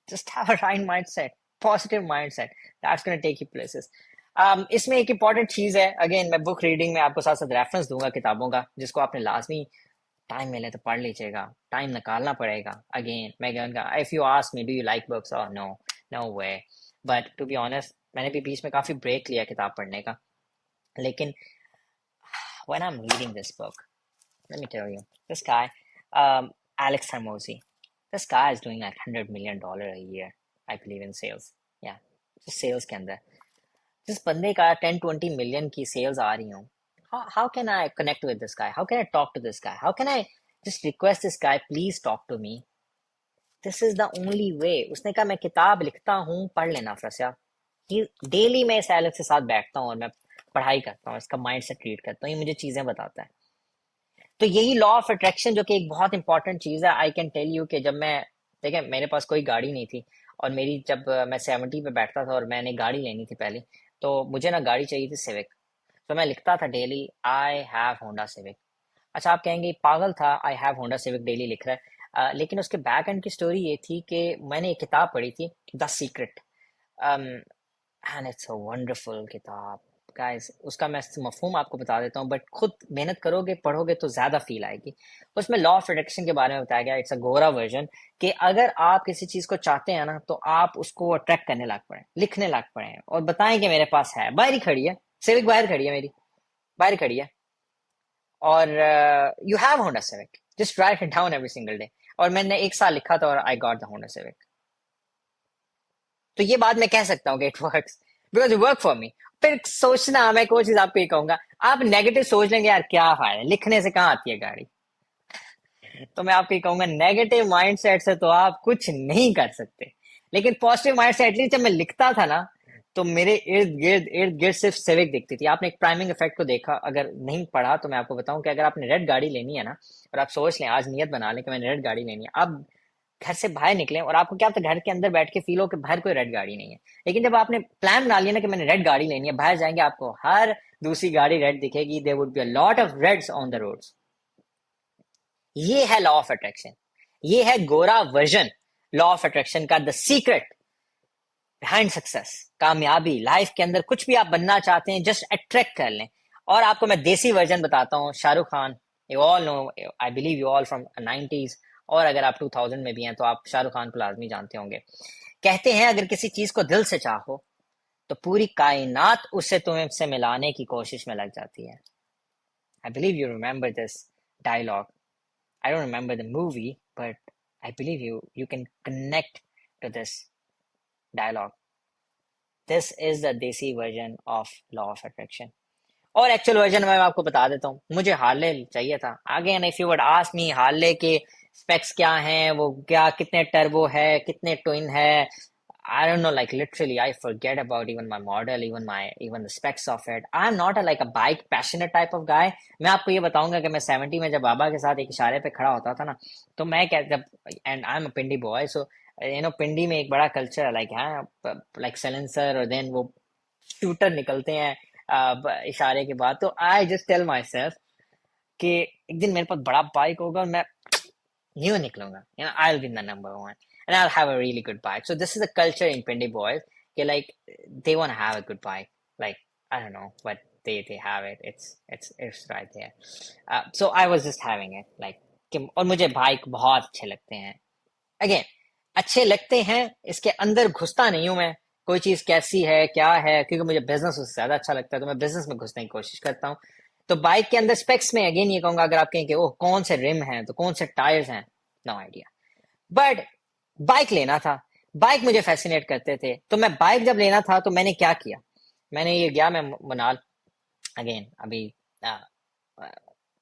just have a right mindset, positive mindset, that's gonna take you places. इसमें एक इंपॉर्टेंट चीज है, अगेन मैं बुक रीडिंग में आपको साथ साथ रेफरेंस दूंगा किताबों का, जिसको आपने लाजमी टाइम मिले तो पढ़ लीजिएगा, टाइम निकालना पड़ेगा। अगेन मैं कहूँगा, if you ask me do you like books, और no, no way. But to be honest, मैंने भी बीच में काफी ब्रेक लिया किताब पढ़ने का, लेकिन when I am reading this book, let me tell you, this guy, Alex Hermosi, this guy is doing like $100 million a year, I believe, in sales. Yeah, just sales के अंदर जिस बंदे का 10-20 million की sales आ रही हूँ, how can I connect with this guy? How can I talk to this guy? How can I just request this guy, please talk to me? This is the only way. उसने कहा मैं किताब लिखता हूँ, पढ़ लेना फ्रसिया। डेली मैं इस एलेक्स के साथ बैठता हूँ और मैं पढ़ाई करता हूँ, इसका माइंड से ट्रीट करता हूँ, ये मुझे चीजें बताता है। तो यही लॉ ऑफ अट्रैक्शन जो कि एक बहुत इंपॉर्टेंट चीज है, आई कैन टेल यू कि जब मैं, देखिए मेरे पास कोई गाड़ी नहीं थी और मेरी जब मैं 70 पे बैठता था और मैंने गाड़ी लेनी थी पहले, तो मुझे ना गाड़ी चाहिए थी सिविक। तो मैं लिखता था daily, I have Honda civic. अच्छा, आप कहेंगे पागल था, आई हैव होंडा सिविक डेली लिख रहा है। लेकिन उसके बैक एंड की स्टोरी ये थी कि मैंने एक किताब पढ़ी थी, the secret, and it's a wonderful किताब गाइस। उसका मैं मफहूम आपको बता देता हूँ, बट खुद मेहनत करोगे पढ़ोगे तो ज्यादा फील आएगी। उसमें लॉ ऑफ अट्रैक्शन के बारे में बताया गया, इट्स अ गोरा वर्जन, कि अगर आप किसी चीज को चाहते हैं ना, तो आप उसको अट्रैक्ट करने लग पड़े, लिखने लग पड़े और बताएं कि मेरे पास है, बाहर ही खड़ी है, सिविक बाहर खड़ी है मेरी, बाहर खड़ी है, और you have Honda civic, just right it down every single day. और मैंने एक साल लिखा था और I got the Honda civic. तो ये बात मैं कह सकता हूँ कि it works, because it work for me. फिर सोचना, मैं कोई चीज आपको ये कहूंगा, आप नेगेटिव सोच लेंगे, यार क्या फायदा, लिखने से कहाँ आती है गाड़ी। तो मैं आपको ये कहूंगा, नेगेटिव माइंडसेट से तो आप कुछ नहीं कर सकते। लेकिन पॉजिटिव माइंडसेट, एटलीस्ट जब मैं लिखता था ना, तो मेरे इर्द गिर्द सिर्फ सिविक दिखती थी। आपने एक प्राइमिंग इफेक्ट को देखा, अगर नहीं पढ़ा तो मैं आपको बताऊं कि अगर आपने रेड गाड़ी लेनी है ना, और आप सोच लें, आज नियत बना लें कि मैंने रेड गाड़ी लेनी है, आप घर से बाहर निकले और आपको क्या पता घर के अंदर बैठ के फील हो कि बाहर कोई रेड गाड़ी नहीं है। लेकिन जब आपने प्लान बना लिया ना कि मैंने रेड गाड़ी लेनी है, बाहर जाएंगे आपको हर दूसरी गाड़ी रेड दिखेगी, there would be a lot of reds on the roads. ये है लॉ ऑफ अट्रैक्शन, ये है गोरा वर्जन लॉ ऑफ अट्रैक्शन का, द सीक्रेट बिहाइंड सक्सेस, कामयाबी लाइफ के अंदर कुछ भी आप बनना चाहते हैं, जस्ट अट्रैक्ट कर लें। और आपको मैं देसी वर्जन बताता हूँ, Shahrukh Khan, you all know, I believe you all from 90s, और अगर आप 2000 में भी हैं तो आप शाहरुख खान को लाजमी जानते होंगे। कहते हैं अगर किसी चीज को दिल से चाहो तो पूरी कायनात उसे तुम्हें से मिलाने की कोशिश में लग जाती है। I believe you remember this dialogue. I don't remember the movie, but I believe you can connect to this dialogue. This is the desi version of law of attraction. और एक्चुअल वर्जन मैं आपको बता देता हूँ, मुझे Harley चाहिए था। Again if you would ask me Harley के स्पेक्स क्या हैं, वो क्या कितने टर्बो है, कितने ट्विन है, I don't know, like literally I forget about even my model, even the specs of it. I'm not a like a bike passionate type of guy. मैं आपको ये बताऊंगा कि मैं 70 में जब बाबा के साथ एक इशारे पे खड़ा होता था ना, तो मैं क्या जब, and I am a Pindi boy, so Pindi में एक बड़ा कल्चर है, लाइक हाँ, लाइक सैलेंसर और देन वो शूटर निकलते हैं इशारे के बाद। तो I just tell my self कि एक दिन मेरे पास बड़ा बाइक होगा और मैं यूं निकलूंगा, I will be the number one and I'll have a really good bike. So this is the culture in Pindi boys. Okay, like they want to have a good bike. Like I don't know, but they have it. It's right there. So I was just having it. Like और मुझे bike बहुत अच्छे लगते हैं। Again अच्छे लगते हैं, इसके अंदर घुसता नहीं हूं मैं, कोई चीज कैसी है क्या है, क्योंकि मुझे बिजनेस उससे ज्यादा अच्छा लगता है, तो मैं बिजनेस में घुसने की कोशिश करता हूँ। तो बाइक के अंदर स्पेक्स में अगेन ये कहूंगा, अगर आप कहें कि ओह कौन से रिम हैं तो कौन से टायर्स हैं, नो आइडिया। बट बाइक लेना था, बाइक मुझे फैसिनेट करते थे, तो मैं बाइक जब लेना था तो मैंने क्या किया, मैंने ये गया मैं मनाल, अगेन अभी आ, आ,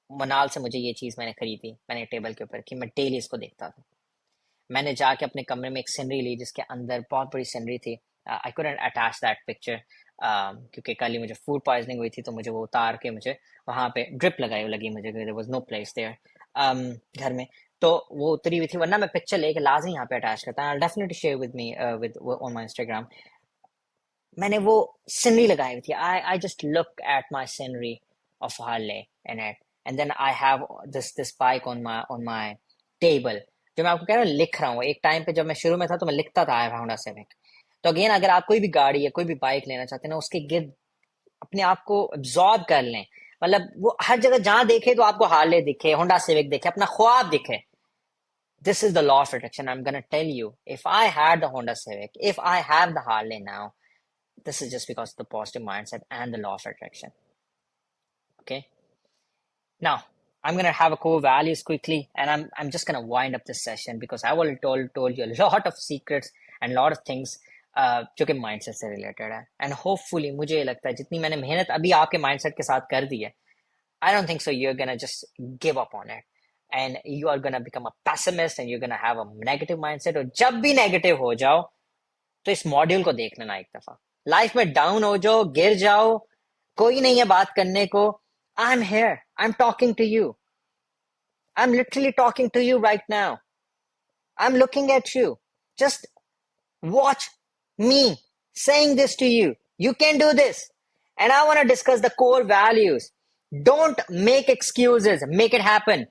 मनाल से मुझे ये चीज मैंने खरीदी, मैंने टेबल के ऊपर की, मैं डेली इसको देखता था। मैंने जाके अपने कमरे में एक सीनरी ली जिसके अंदर बहुत बड़ी सीनरी थी। I couldn't attach that picture, क्योंकि कल ही मुझे फूड पॉइजनिंग हुई थी, तो मुझे वो उतार के मुझे वहां पे ड्रिप लगाई लगी मुझे, there was no place there घर में। तो वो उतरी हुई थी, वरना मैं पिक्चर लेके लाजमी यहाँ पे अटैच करता, I definitely share with me with on my Instagram. मैंने वो सीनरी लगाई हुई थी, I just look at my scenery of Harley and it, and then I have this bike on my table, जो मैं आपको कह रहा हूँ लिख रहा हूँ। एक टाइम पे जब मैं शुरू में था तो मैं लिखता था आई होंडा सिविक। तो अगेन अगर आप कोई भी गाड़ी या कोई भी बाइक लेना चाहते हैं ना, उसके गिर्द अपने आप को एब्जॉर्ब कर लें। मतलब वो हर जगह जहां देखे तो आपको हार्ले दिखे, होंडा सिविक दिखे, अपना ख्वाब दिखे। This is the law of attraction. I'm gonna tell you, if I had the Honda Civic, if I have the Harley now, this is just because of the positive mindset and the law of attraction. Okay. Now, I'm gonna have a core values quickly, and I'm just gonna wind up this session because I already told you a lot of secrets and a lot of things जो कि mindset से related है. And hopefully मुझे ये लगता है जितनी मैंने मेहनत अभी आपके माइंडसेट के साथ कर दी है, I don't think so you're gonna just give up on it and you are gonna become a pessimist and you're gonna have a negative mindset. और जब भी नेगेटिव हो जाओ तो इस मॉड्यूल को देख लेना एक दफा. लाइफ में डाउन हो जाओ, गिर जाओ, कोई नहीं है बात करने को. I am here, I am talking to you. I'm literally talking to you right now. I'm looking at you. Just watch me saying this to you. You can do this. And I want to discuss the core values. Don't make excuses. Make it happen.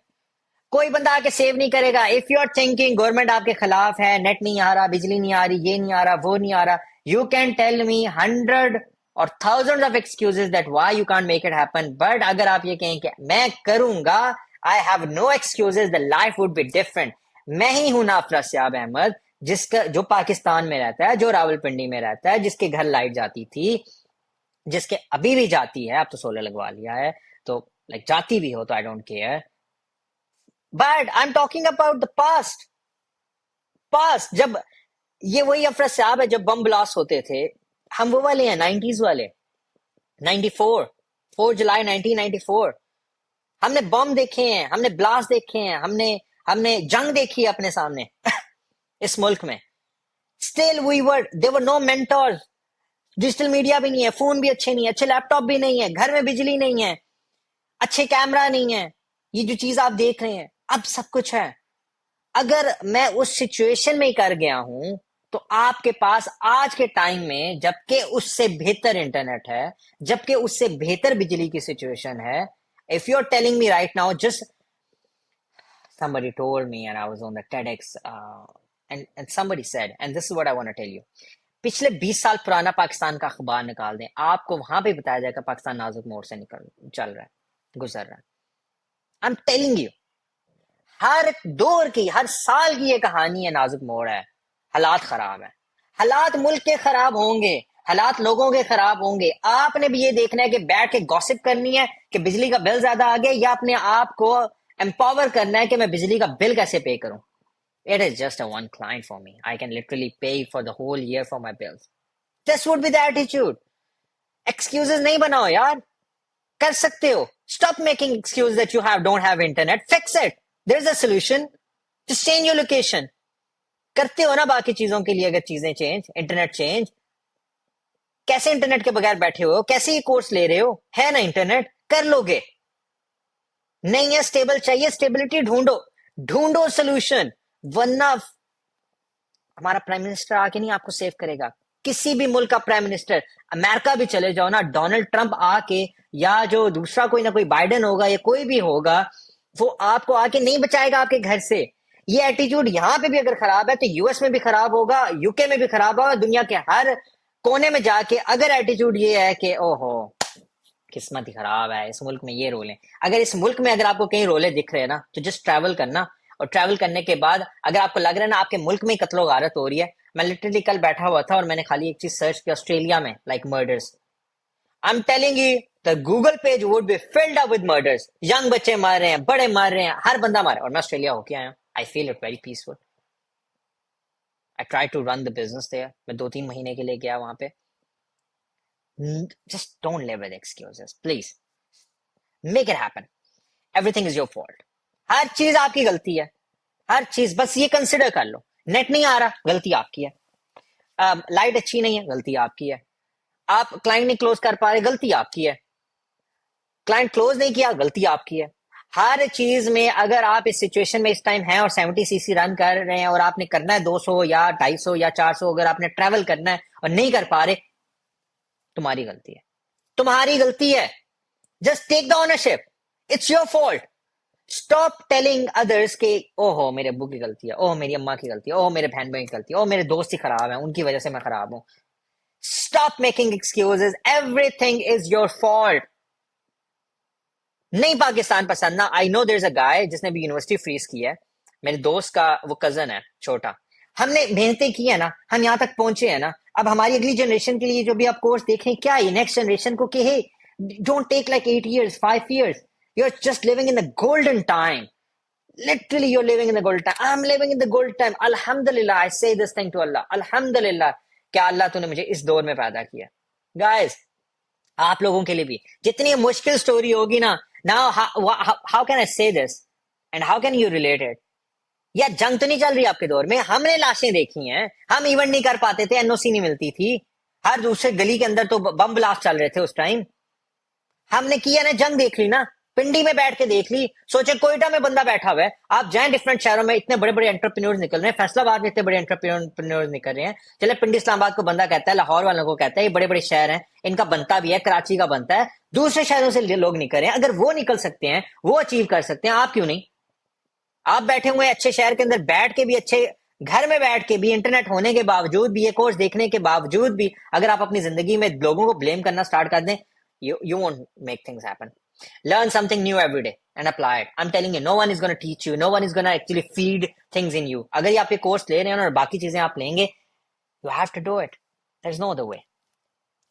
कोई बंदा आके save नहीं करेगा. If you are thinking government आपके खिलाफ है, net नहीं आ रहा, बिजली नहीं आ रही, ये नहीं आ रहा, वो नहीं आ रहा, you can tell me 100 or thousands of excuses that why you can't make it happen. But अगर आप ये कहें कि मैं करूंगा, I have no excuses, the life would be different. मैं ही हूं ना अफरा अहमद, जिसका जो पाकिस्तान में रहता है, जो रावलपिंडी में रहता है, जिसके घर लाइट जाती थी, जिसके अभी भी जाती है, अब तो सोलर लगवा लिया है, तो लाइक जाती भी हो तो I don't care. But I am talking about the past. Past जब ये वही अफरा साहब है जब बम ब्लास्ट होते थे. हम वो वाले हैं 90s वाले. 94 4 जुलाई 1994. हमने बम देखे हैं, हमने ब्लास्ट देखे हैं, हमने जंग देखी है अपने सामने इस मुल्क में. Still we were there were no mentors. Digital media भी नहीं है, फोन भी अच्छे नहीं है, अच्छे लैपटॉप भी नहीं है, घर में बिजली नहीं है, अच्छे कैमरा नहीं है. ये जो चीज आप देख रहे हैं अब सब कुछ है. अगर मैं उस सिचुएशन में कर गया हूं तो आपके पास आज के टाइम में, जबकि उससे बेहतर इंटरनेट है, जबकि उससे बेहतर बिजली की सिचुएशन है, if you're telling me right now, just somebody told me and I was on the TEDx and somebody said, and this is what I want to tell you. पिछले 20 साल पुराना पाकिस्तान का अखबार निकाल दें, आपको वहां पे बताया जाएगा पाकिस्तान नाजुक मोड़ से चल रहा है, गुजर रहा है. I'm telling you, हर दौर की, हर साल की ये कहानी है. नाजुक मोड़ है, हालात खराब है, हालात मुल्क के खराब होंगे, हालात लोगों के खराब होंगे. आपने भी ये देखना है कि बैठ के गॉसिप करनी है कि बिजली का बिल ज्यादा आ गया, या अपने आप को एम्पावर करना है कि मैं बिजली का बिल कैसे पे करूं. It is just a one client for me. I can literally pay for the whole year for my bills. This would be the attitude. Excuses नहीं बनाओ यार. कर सकते हो. Stop making excuses that you don't have internet. Fix it. There's a solution. Just change your location. करते हो ना बाकी चीजों के लिए अगर चीजें चेंज, इंटरनेट चेंज. कैसे इंटरनेट के बगैर बैठे हो, कैसे ये कोर्स ले रहे हो, है ना इंटरनेट, कर लोगे. नहीं है स्टेबल, चाहिए स्टेबिलिटी, ढूंढो सोल्यूशन. वरना हमारा प्राइम मिनिस्टर आके नहीं आपको सेव करेगा. किसी भी मुल्क का प्राइम मिनिस्टर, अमेरिका भी चले जाओ ना, डोनाल्ड ट्रंप आके, या जो दूसरा कोई ना कोई बाइडेन होगा या कोई भी होगा, वो आपको आके नहीं बचाएगा आपके घर से. ये एटीट्यूड यहाँ पे भी अगर खराब है तो यूएस में भी खराब होगा, यूके में भी खराब होगा, दुनिया के हर कोने में जाके अगर एटीट्यूड ये है कि ओहो किस्मत ही खराब है, इस मुल्क में ये रोल है. अगर इस मुल्क में अगर आपको कहीं रोले दिख रहे हैं ना, तो जस्ट ट्रैवल करना, और ट्रैवल करने के बाद अगर आपको लग रहा है ना आपके मुल्क में ही कत्लो गारत हो रही है. मैं लिटरली कल बैठा हुआ था और मैंने खाली एक चीज सर्च किया, ऑस्ट्रेलिया में like murders. I am telling you the Google page would be filled up with murders. Young बच्चे मार रहे हैं, बड़े मार रहे हैं, हर बंदा मार रहा है. और मैं ऑस्ट्रेलिया होके आया हूं. I feel it very peaceful. I try to run the business there. मैं 2-3 महीने के लिए गया वहां पे. Just don't live with excuses, please. Make it happen. Everything is your fault. हर चीज आपकी गलती है, हर चीज. बस ये कंसिडर कर लो. नेट नहीं आ रहा, गलती आपकी है. लाइट अच्छी नहीं है, गलती आपकी है. आप क्लाइंट नहीं क्लोज कर पा रहे, गलती आपकी है. क्लाइंट क्लोज नहीं किया, गलती आपकी है. हर चीज में अगर आप इस सिचुएशन में इस टाइम हैं और 70 सीसी रन कर रहे हैं और आपने करना है 200 या 250 या 400, अगर आपने ट्रेवल करना है और नहीं कर पा रहे, तुम्हारी गलती है, तुम्हारी गलती है. Just take the ownership. It's your fault. Stop telling others के ओहो मेरे अब्बू की गलती है, ओह मेरी अम्मा की गलती है, ओह मेरे बहन भाई की गलती है, ओह मेरे दोस्त ही खराब है, उनकी वजह से मैं खराब हूं. Stop making excuses. Everything is your fault. नहीं पाकिस्तान पसंद ना. I know there is a guy जिसने भी यूनिवर्सिटी फ्रीज की है, मेरे दोस्त का वो कजन है छोटा. हमने मेहनतें की है ना, हम यहाँ तक पहुंचे हैं ना. अब हमारी अगली जनरेशन के लिए जो भी आप कोर्स देखें, क्या ये नेक्स्ट जनरेशन को कि don't take like 8 years 5 years. You're just living in the golden time. Literally, you're living in the golden time. I'm living in the golden time. Alhamdulillah, I say this thing to Allah. Alhamdulillah, क्या अल्लाह तूने मुझे इस दौर में पैदा किया. Guys, आप लोगों के लिए भी जितनी मुश्किल स्टोरी होगी ना, now how can I say this and how can you relate it? या जंग तो नहीं चल रही आपके दौर में. हमने लाशें देखी हैं. हम इवेंट नहीं कर पाते थे, एनओसी नहीं मिलती थी. हर दूसरे गली के अंदर तो बम ब्लास्ट चल रहे थे उस टाइम. हमने किया ना, जंग देख ली ना, पिंडी में बैठ के देख ली. सोचे कोयटा में बंदा बैठा हुआ है, आप जाएं डिफरेंट शहरों में, इतने बड़े बड़े एंटरप्रेन्योर्स निकल रहे हैं. फैसलाबाद में इतने बड़े एंटरप्रेन्योर्स निकल रहे हैं. चले पिंडी इस्लामाबाद को बंदा कहता है, लाहौर वालों को कहता है, ये बड़े बड़े शहर हैं, इनका बनता भी है, कराची का बनता है. दूसरे शहरों से लोग निकल रहे हैं. अगर वो निकल सकते हैं, वो अचीव कर सकते हैं, आप क्यों नहीं? आप बैठे हुए अच्छे शहर के अंदर बैठ के भी, अच्छे घर में बैठ के भी, इंटरनेट होने के बावजूद भी, ये कोर्स देखने के बावजूद भी, अगर आप अपनी जिंदगी में लोगों को ब्लेम करना स्टार्ट कर दें, you won't make things happen. Learn something new every day and apply it. I'm telling you, no one is going to teach you, no one is going to actually feed things in you. अगर ये आप ये course ले रहे हैं और बाकी चीजें आप लेंगे, you have to do it. There's no other way.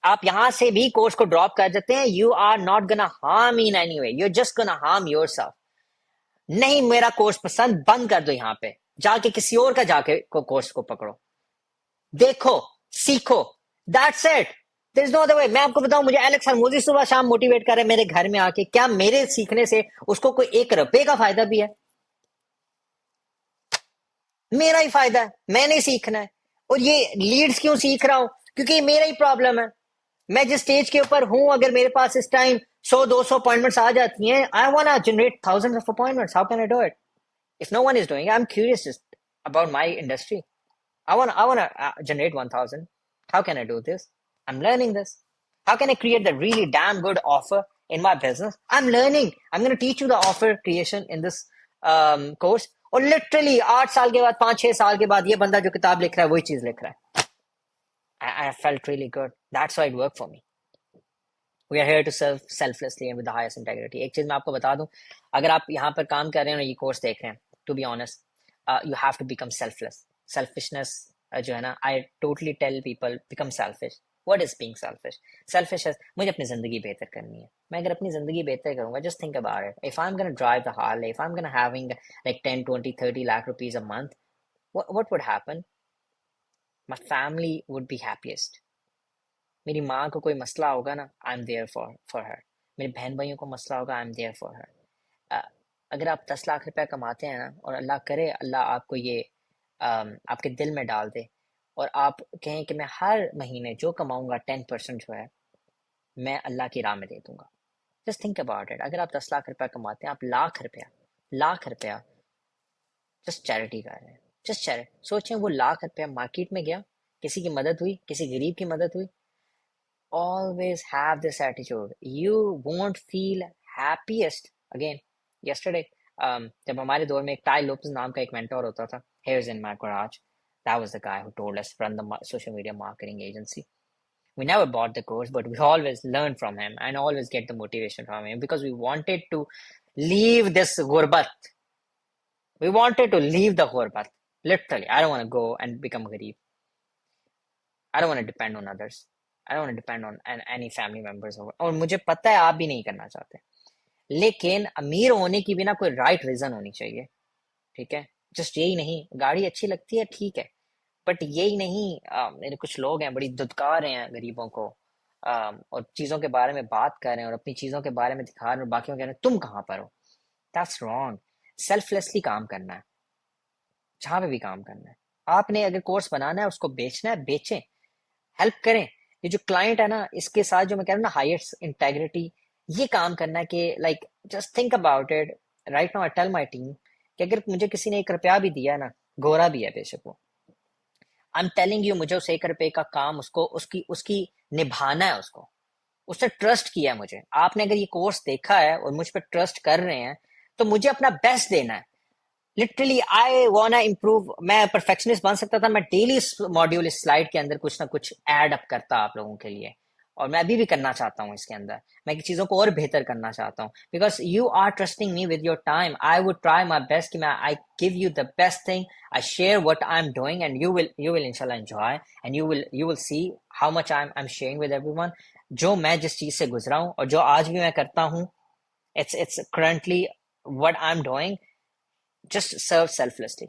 आप यहां से भी कोर्स को ड्रॉप कर देते हैं, you are not gonna harm in any way. You're just gonna harm yourself. नहीं, मेरा कोर्स पसंद, बंद कर दो. यहां पे जाके किसी और का जाके कोर्स को पकड़ो, देखो, सीखो. That's it. There's no other way. मैं आपको बताऊं, मुझे एलेक्स हरमोजी सुबह शाम मोटिवेट कर रहे हैं मेरे घर में आके. क्या मेरे सीखने से उसको कोई 1 रुपए का फायदा भी है? मेरा ही फायदा है, मैंने सीखना है. और ये लीड्स क्यों सीख रहा हूं? क्योंकि ये मेरा ही प्रॉब्लम है. मैं जिस स्टेज के ऊपर हूं, अगर मेरे पास इस टाइम 100-200 अपॉइंटमेंट्स आ जाती हैं, I want to generate thousands of appointments. How can I do it? If no one is doing, I am curious just about my industry. I want to generate 1,000. How can I do this? I'm learning this. How can I create the really damn good offer in my business? I'm learning. I'm going to teach you the offer creation in this course. और literally 8 साल के बाद, 5-6 साल के बाद, ये बंदा जो किताब लिख रहा है वही चीज लिख रहा है. I felt really good. That's why it worked for me. We are here to serve selflessly and with the highest integrity. एक चीज मैं आपको बता दूं, अगर आप यहाँ पर काम कर रहे हैं और ये कोर्स देख रहे हैं, to be honest, you have to become selfless. Selfishness जो है ना, I totally tell people become selfish. What is being selfish? Selfish is मुझे अपनी जिंदगी बेहतर करनी है. मैं अगर अपनी जिंदगी बेहतर करूंगा, just think about it. If I'm gonna drive the Harley, if I'm gonna having like 10, 20, 30 lakh rupees a month, what would happen? My family would be happiest. मेरी माँ को कोई मसला होगा ना, I'm there for her. मेरे बहन भाइयों को मसला होगा, I'm there for her. अगर आप 10 लाख रुपया कमाते हैं ना, और अल्लाह करे अल्लाह आपको ये आपके दिल में डाल दे, और आप कहें कि मैं हर महीने जो कमाऊंगा 10% जो है मैं अल्लाह की राह में दे दूंगा. Just think about it. अगर आप 10 लाख रुपया कमाते हैं, आप लाख रुपया जस्ट चैरिटी कर रहे हैं. Just charity. सोचें, वो लाख रुपया मार्केट में गया, किसी की मदद हुई, किसी गरीब की मदद हुई. Always have this attitude. You won't feel happiest. Again, yesterday, जब हमारे दौर में एक टाई लोपेस नाम का एक मेंटोर होता था, Hairs in My Garage, that was the guy who told us run the social media marketing agency. We never bought the course, but we always learn from him and always get the motivation from him because we wanted to leave this ghurbat. We wanted to leave the ghurbat. Literally, I don't want to go and become ghareeb. I don't want to depend on others. I don't want to depend on any family members. और मुझे पता है आप भी नहीं करना चाहते, लेकिन अमीर होने की भी ना कोई राइट रीजन होनी चाहिए. ठीक है, जस्ट यही नहीं, गाड़ी अच्छी लगती है ठीक है, बट यही नहीं. मेरे कुछ लोग हैं बड़ी दुदकार रहे हैं गरीबों को, और चीजों के बारे में बात कर रहे हैं और अपनी चीजों के बारे में दिखा रहे हैं और बाकियों कह रहे हैं तुम कहाँ पर हो. That's wrong. सेल्फलेसली काम करना है, जहां पे भी काम करना है. आपने अगर कोर्स बनाना है, उसको बेचना है, बेचें, हेल्प करें. ये जो क्लाइंट है ना, इसके साथ जो मैं कह रहा हूँ ना, हाईएस्ट इंटेग्रिटी, ये काम करना है कि like just think about it. Right now I tell my team कि अगर मुझे किसी ने 1 रुपया भी दिया ना, गोरा भी है बेशक वो, आई एम टेलिंग यू, मुझे उस 1 रुपए का काम उसको उसकी उसकी निभाना है. उसको उससे ट्रस्ट किया है मुझे. आपने अगर ये कोर्स देखा है और मुझ पर ट्रस्ट कर रहे हैं, तो मुझे अपना बेस्ट देना है. Literally I वांना improve. मैं परफेक्शनिस्ट बन सकता था, मैं डेली मॉड्यूल इस स्लाइड के अंदर कुछ ना कुछ ऐड अप करता आप लोगों के लिए, और मैं अभी भी करना चाहता हूँ. इसके अंदर मैं चीजों को और बेहतर करना चाहता हूँ, because you are trusting me with your time. I would try my best कि मैं I give you the best thing, I share what I am doing, and you will इंशाल्लाह enjoy, and you will see how much I am sharing with everyone. जो मैं जिस चीज से गुजरा हूँ और जो आज भी मैं करता हूँ, It's currently what I'm doing. Just serve selflessly.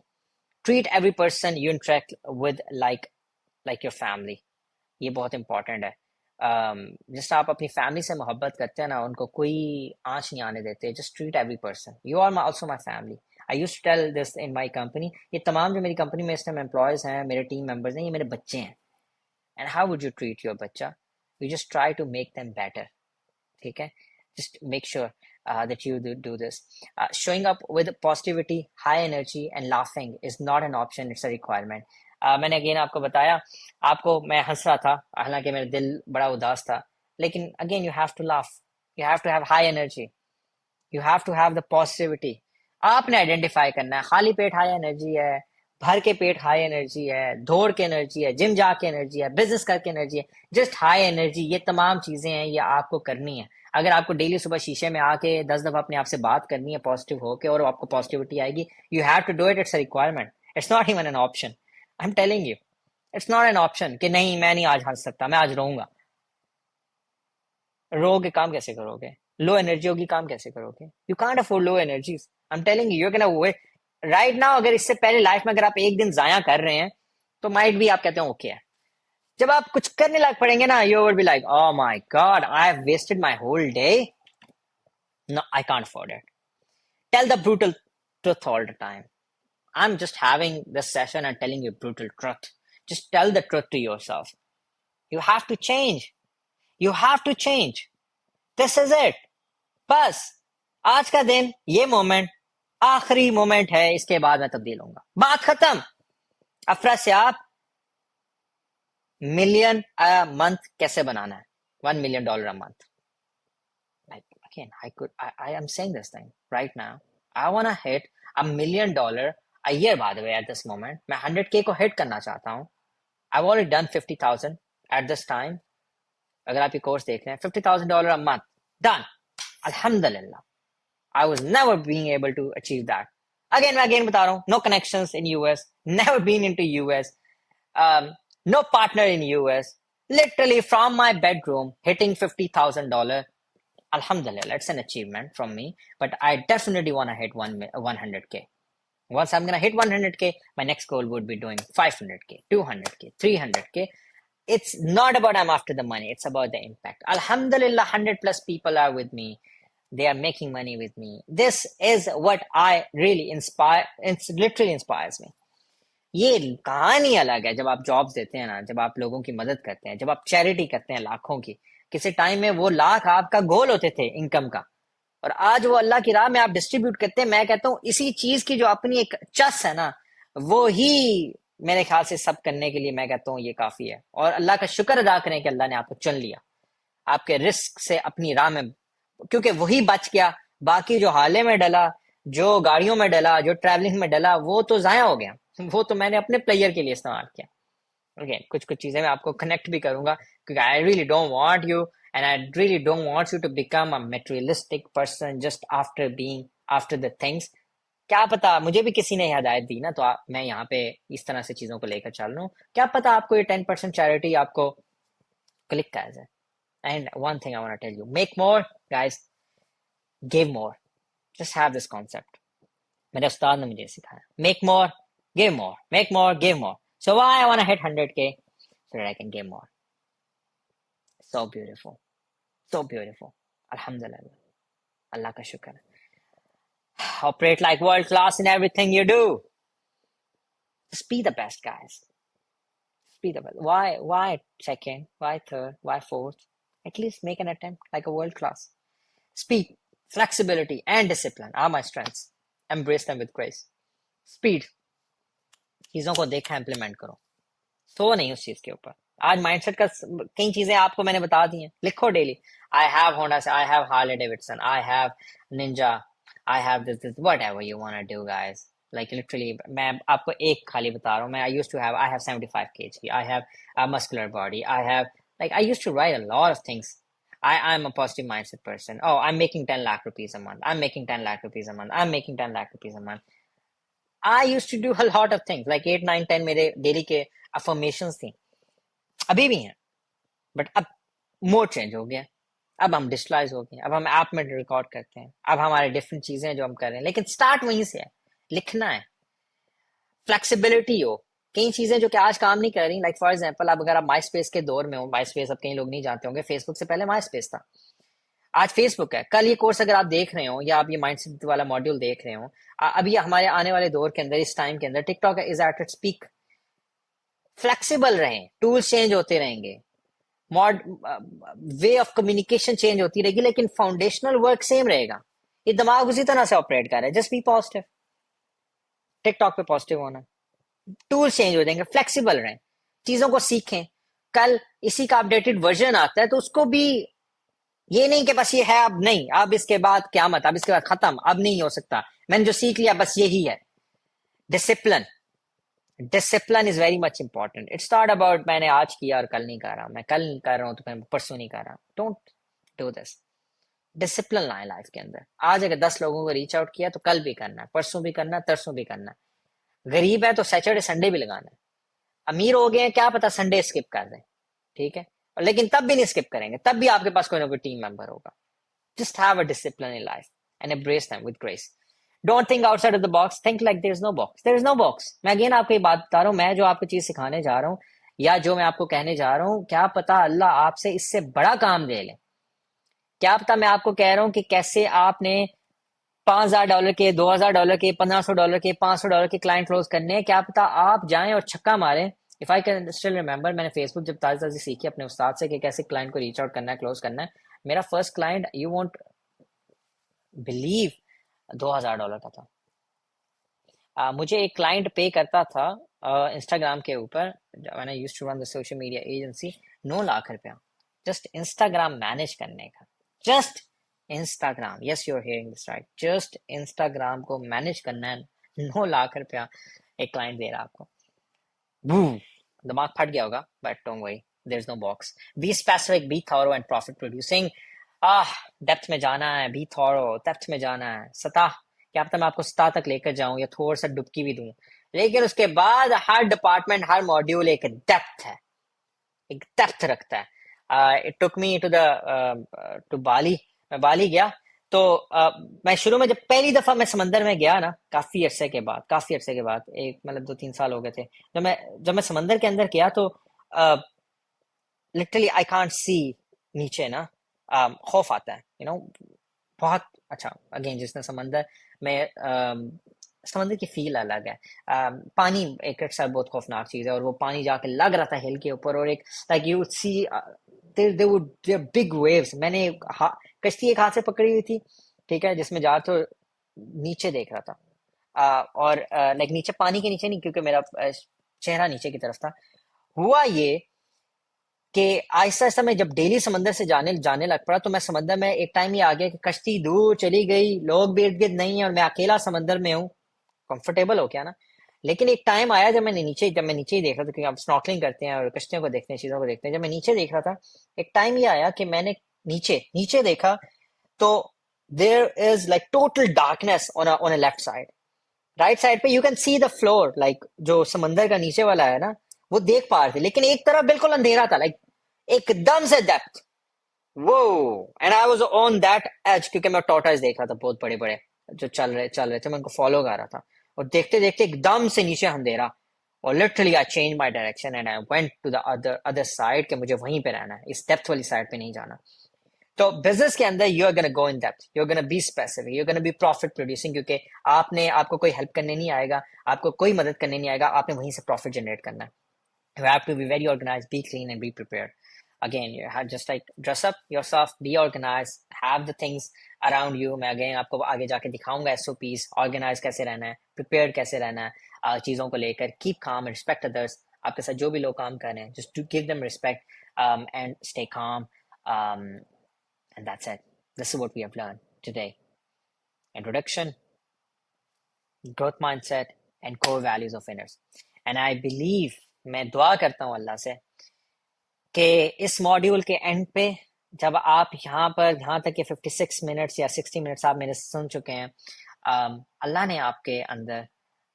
Treat every person you interact with like your family. ये बहुत इंपॉर्टेंट है. जस्ट आप अपनी फैमिली से मोहब्बत करते हैं ना, उनको कोई आंच नहीं आने देते. Just treat every person. You are also my family. I use to tell this in my company. ये तमाम जो मेरी कंपनी में इस टाइम एम्प्लॉयज हैं, मेरे टीम मेंबर्स हैं, ये मेरे बच्चे हैं. And how would you treat your बच्चा? You just try to make them better. ठीक है? Just make sure that you do this. Showing up with positivity, high energy and laughing is not an option, it's a requirement. मैंने again आपको बताया, आपको मैं हंस रहा था, हालांकि मेरा दिल बड़ा उदास था, लेकिन again you have to laugh, you have to have high energy, you have to have the positivity. आपने आइडेंटिफाई करना है, खाली पेट हाई एनर्जी है, भर के पेट हाई एनर्जी है, दौड़ के एनर्जी है, जिम जाके एनर्जी है, बिजनेस करके एनर्जी है, जस्ट हाई एनर्जी. ये तमाम चीजें हैं, ये आपको करनी है. अगर आपको डेली सुबह शीशे में आके 10 दफा अपने आप से बात करनी है पॉजिटिव होके, और आपको पॉजिटिविटी आएगी, you have to do it. It's a requirement. It's not even an option. I am telling you, it's not an option कि नहीं मैं नहीं आज हंस सकता, मैं आज रोऊंगा. रोगे काम कैसे करोगे? लो एनर्जी होगी, काम कैसे करोगे? You can't afford low energies. I am telling you, you can wait right now. अगर इससे पहले लाइफ में अगर आप एक दिन जाया कर रहे हैं, तो माइट भी आप कहते हैं ओके है. जब आप कुछ करने लग पड़ेंगे ना, you will be like, oh my God, I have wasted my whole day. No, I can't afford it. Tell the brutal truth all the time. I'm just having this session and telling you brutal truth. Just tell the truth to yourself. You have to change. You have to change. This is it. बस आज का दिन, ये moment आखिरी moment है, इसके बाद मैं तब्दील होऊंगा. बात खत्म. अफरा से आप मिलियन अ मंथ कैसे बनाना है? $1 million a month. Like again, I am saying this thing right now. I wanna hit $1 million a year. By the way, at this moment, मैं 100K को hit करना चाहता हूँ. I've already done 50,000 at this time. अगर आप ये course देख रहे हैं, $50,000 a month done. Alhamdulillah. I was never being able to achieve that. मैं again बता रहा हूँ, no connections in US, never been into US, no partner in US, literally from my bedroom hitting $50,000. Alhamdulillah, it's an achievement from me, but I definitely want to hit 100K. Once I'm gonna hit 100K, my next goal would be doing 500K, 200K, 300K. It's not about I'm after the money, it's about the impact. Alhamdulillah, 100 plus people are with me. They are making money with me. This is what I really inspire. It literally inspires me. ये कहानी अलग है. जब आप jobs देते हैं ना, जब आप लोगों की मदद करते हैं, जब आप चैरिटी करते हैं लाखों की, किसी टाइम में वो लाख आपका गोल होते थे इनकम का, और आज वो अल्लाह की राह में आप डिस्ट्रीब्यूट करते हैं. मैं कहता हूँ इसी चीज की जो अपनी एक चस है ना, वो ही मेरे ख्याल से सब करने के लिए मैं कहता हूँ ये काफी है. और अल्लाह का शुक्र अदा करें कि अल्लाह ने आपको चुन लिया, आपके रिस्क से अपनी राह में, क्योंकि वही बच गया. बाकी जो हाले में डला, जो गाड़ियों में डला, जो ट्रैवलिंग में डला, वो तो जाया हो गया. वो तो मैंने अपने प्लेयर के लिए इस्तेमाल किया. ओके, कुछ कुछ चीजें मैं आपको कनेक्ट भी करूंगा, क्योंकि I really don't want you and I really don't want you to become a materialistic person just after being after the things. क्या पता मुझे भी किसी ने हिदायत दी ना, तो मैं यहाँ पे इस तरह से चीजों को लेकर चल रहा हूँ. क्या पता आपको ये 10% चैरिटी आपको क्लिक कर जाए. And one thing I want to tell you, make more guys, give more. Just have this concept. मेरे उस्ताद ने मुझे सिखाया, make more, give more, make more, give more. So why I want to hit 100K? So that I can give more. So beautiful. So beautiful. Alhamdulillah. Allah ka shukr. Operate like world class in everything you do. Just be the best, guys. Just be the best. Why second? Why third? Why fourth? At least make an attempt like a world class. Speed, flexibility, and discipline are my strengths. Embrace them with grace. Speed. चीजों को देखा, implement करो. सो नहीं उस चीज के ऊपर. आज माइंडसेट का कई चीजें आपको मैंने बता दी हैं. लिखो डेली, आई हैव होंडा से, I have Harley Davidson, I have Ninja, I have this whatever you want to do guys. Like literally मैं आपको एक खाली बता रहा हूँ. मैं I used to have, I have 75 kg, I have a muscular body, I have like I used to write a lot of things. I'm a positive mindset person. Oh, I'm making 10 lakh rupees a month. I'm making 10 lakh rupees a month. I'm making 10 lakh rupees a month. I used to do a lot of things. Like 8, 9, 10 मेरे daily के affirmations थी, अभी भी हैं, but अब mode change हो गया. अब हम डिजिटलाइज हो गए, अब हम ऐप में रिकॉर्ड करते हैं, अब हमारे डिफरेंट चीजें जो हम कर रहे हैं, लेकिन स्टार्ट वहीं से है, लिखना है, फ्लेक्सिबिलिटी हो। कई चीजें जो कि आज काम नहीं कर रही, लाइक फॉर एग्जांपल, अब अगर आप माई स्पेस के दौर में हो, माई स्पेस अब कई लोग नहीं जानते होंगे, फेसबुक से पहले माई स्पेस था, आज फेसबुक है। कल ये कोर्स अगर आप देख रहे हो या आप ये माइंडसेट वाला मॉड्यूल देख रहे हो, अभी हमारे आने वाले दौर के अंदर, इस टाइम के अंदर TikTok is at its peak. Flexible रहें, टूल्स चेंज होते रहेंगे, mod way of communication change होती रहेगी, लेकिन फाउंडेशनल वर्क सेम रहेगा। ये दिमाग उसी तरह से ऑपरेट कर रहा है, जस्ट बी पॉजिटिव। टिकटॉक पे पॉजिटिव होना, टूल चेंज हो जाएंगे, फ्लेक्सिबल रहें, चीजों को सीखें। कल इसी का अपडेटेड वर्जन आता है तो उसको भी, ये नहीं कि बस ये है अब नहीं, अब इसके बाद क्या मत, अब इसके बाद खत्म, अब नहीं हो सकता, मैंने जो सीख लिया बस यही है। Discipline, discipline is very much important. It's not about मैंने आज किया और कल नहीं कर रहा, मैं कल नहीं कर रहा हूं तो मैं परसों नहीं कर रहा। Don't do this. डिसिप्लिन लाए लाइफ के अंदर। आज अगर 10 लोगों को रीच आउट किया तो कल भी करना है, परसों भी करना है, तरसों भी करना है। गरीब है तो सैटरडे संडे भी लगाना है। अमीर हो गए हैं, क्या पता संडे स्किप कर दें, ठीक है, और लेकिन तब भी नहीं स्किप करेंगे, तब भी आपके पास कोई ना कोई टीम मेंबर होगा। Just have a discipline in life and embrace them with grace. Don't think outside of the box, think like there is no box, there is no box। मैं अगेन आपको ये बात बता रहा हूँ, मैं जो आपको चीज सिखाने जा रहा हूँ या जो मैं आपको कहने जा रहा हूँ, क्या पता अल्लाह आपसे इससे बड़ा काम दे ले। क्या पता मैं आपको कह रहा हूँ कि कैसे आपने $5,000 के, $2,000 के, $1,500 के, $500 के क्लाइंट क्लोज करने हैं। क्या पता आप जाएं और छक्का मारें। If I can still remember, मैंने फेसबुक जब ताजी ताजी सीखी अपने उस्ताद से कि कैसे क्लाइंट को रीच आउट करना है, क्लोज करना है, मेरा first client, you won't believe, $2,000 का था। मुझे एक क्लाइंट पे करता था इंस्टाग्राम के ऊपर, when I used to run the social media agency, 9 lakh रुपया जस्ट इंस्टाग्राम मैनेज करने का। Just Instagram, yes you are hearing this right, just Instagram को मैनेज करना है, 9 लाख रुपया एक क्लाइंट दे रहा है आपको। Boom! दिमाग फट गया होगा, but don't worry, there is no box. Be specific, be thorough and profit producing. Depth में जाना है, बी थॉरो, डेप्थ में जाना है, सतह, क्या पता मैं आपको सतह तक लेकर जाऊं या थोड़ा सा डुबकी भी दूं, लेकिन उसके बाद हर डिपार्टमेंट, हर मॉड्यूल एक डेप्थ है, एक डेप्थ रखता है। इट टुक मी टू बाली। मैं बाली गया तो मैं शुरू में जब पहली दफा मैं समंदर में गया ना, काफी अरसे के बाद, एक मतलब 2-3 साल हो गए थे, जब मैं समंदर के अंदर गया तो लिटरली आई कांट सी नीचे ना। खौफ आता है, बहुत अच्छा। अगेन जिसने समंदर में समंदर की फील अलग है। पानी एक साथ बहुत खौफनाक चीज है, और वो पानी जाके लग रहा था हिल के ऊपर, और एक like you would see there big waves. मैंने कश्ती एक हाथ से पकड़ी हुई थी, ठीक है, जिसमें जा तो नीचे देख रहा था। और लाइक नीचे, पानी के नीचे नहीं, क्योंकि मेरा चेहरा नीचे की तरफ था। हुआ ये कि आहिस्ता आहिस्ता मैं जब डेली समंदर से जाने जाने लग पड़ा, तो मैं समंदर में एक टाइम ये आ गया कि कश्ती दूर चली गई, लोग भी इर्द गिर्द नहीं है, और मैं अकेला समंदर में हूँ। कंफर्टेबल हो क्या ना। लेकिन एक टाइम आया जब मैं नीचे ही देख रहा था, क्योंकि आप स्नॉर्कलिंग करते हैं और कश्तियों को देखते हैं, चीजों को देखते हैं, जब मैं नीचे देख रहा था, एक टाइम ये आया कि मैंने नीचे नीचे देखा तो there is like total darkness on a left side. Right side पे you can see the floor, like जो समंदर का नीचे वाला है ना, वो देख पा रहे थे, लेकिन एक तरफ बिल्कुल अंधेरा था, लाइक एकदम से डेप्थ। वो, and I was on that edge, क्योंकि मैं टॉर्टोइज देख रहा था बहुत बड़े बड़े, जो चल रहे थे, मैं उनको फॉलो कर रहा था, और देखते देखते एकदम से नीचे अंधेरा, और literally I change my direction and I went to the other other side, कि मुझे वहीं पे रहना है, इस डेप्थ वाली साइड पे नहीं जाना। तो बिजनेस के अंदर you are gonna go in depth, you are gonna be specific, you are gonna be profit producing, क्योंकि आपको कोई हेल्प करने नहीं आएगा, आपको कोई मदद करने नहीं आएगा, आपने वहीं से प्रॉफिट जनरेट करना है। You have to be very organized, be clean, and be prepared. Again, you have just like dress up yourself, be organized, have the things around you. मैं again आपको आगे जाके दिखाऊंगा SOPs, organize कैसे रहना है, prepared कैसे रहना है, चीजों को लेकर, keep calm and respect others। आपके साथ जो भी लोग काम कर रहे हैं, just to give them respect, and stay calm, um, and that's it. This is what we have learned today. Introduction, growth mindset, and core values of winners. And I believe, मैं दुआ करता हूँ अल्लाह से कि इस मॉड्यूल के and पे, जब आप यहाँ तक के 56 मिनट्स या 60 मिनट्स आप मेरे सुन चुके हैं, अल्लाह ने आपके अंदर,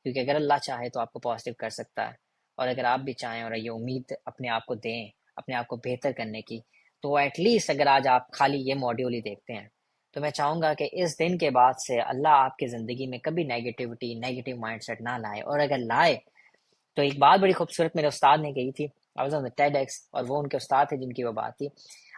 क्योंकि अगर अल्लाह चाहे तो आपको पॉजिटिव कर सकता है, और अगर आप भी चाहें और ये उम्मीद अपने आप को दें, अपने आप को बेहतर करने की, तो एटलीस्ट अगर आज आप खाली ये मॉड्यूल ही देखते हैं, तो मैं चाहूंगा कि इस दिन के बाद से अल्लाह आपकी ज़िंदगी में कभी नेगेटिविटी, नेगेटिव माइंडसेट ना लाए, और अगर लाए तो एक बात बड़ी खूबसूरत मेरे उस्ताद ने कही थी। आई वाज ऑन द TEDx, और वो उनके उस्ताद थे जिनकी वो बात थी।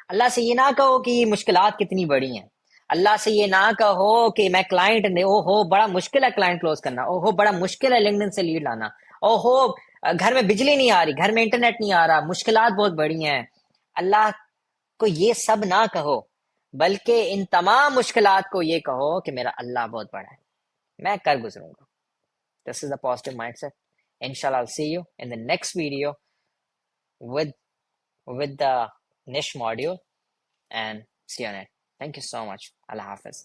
अल्लाह से ये ना कहो कि मुश्किलात कितनी बड़ी हैं। अल्लाह से ये ना कहो कि मैं क्लाइंट ने, ओहो बड़ा मुश्किल है क्लाइंट क्लोज करना, ओहो बड़ा मुश्किल है लिंक्डइन से लीड लाना, ओहो घर में बिजली नहीं आ रही, घर में इंटरनेट नहीं आ रहा, मुश्किलात बहुत बड़ी हैं। अल्लाह को ये सब ना कहो, बल्कि इन तमाम मुश्किलात को ये कहो कि मेरा अल्लाह बहुत बड़ा है, मैं कर गुजरूंगा। This is the positive mindset. Inshallah, I'll see you in the next video with with the niche module, and see you on it. Thank you so much. Allah Hafiz.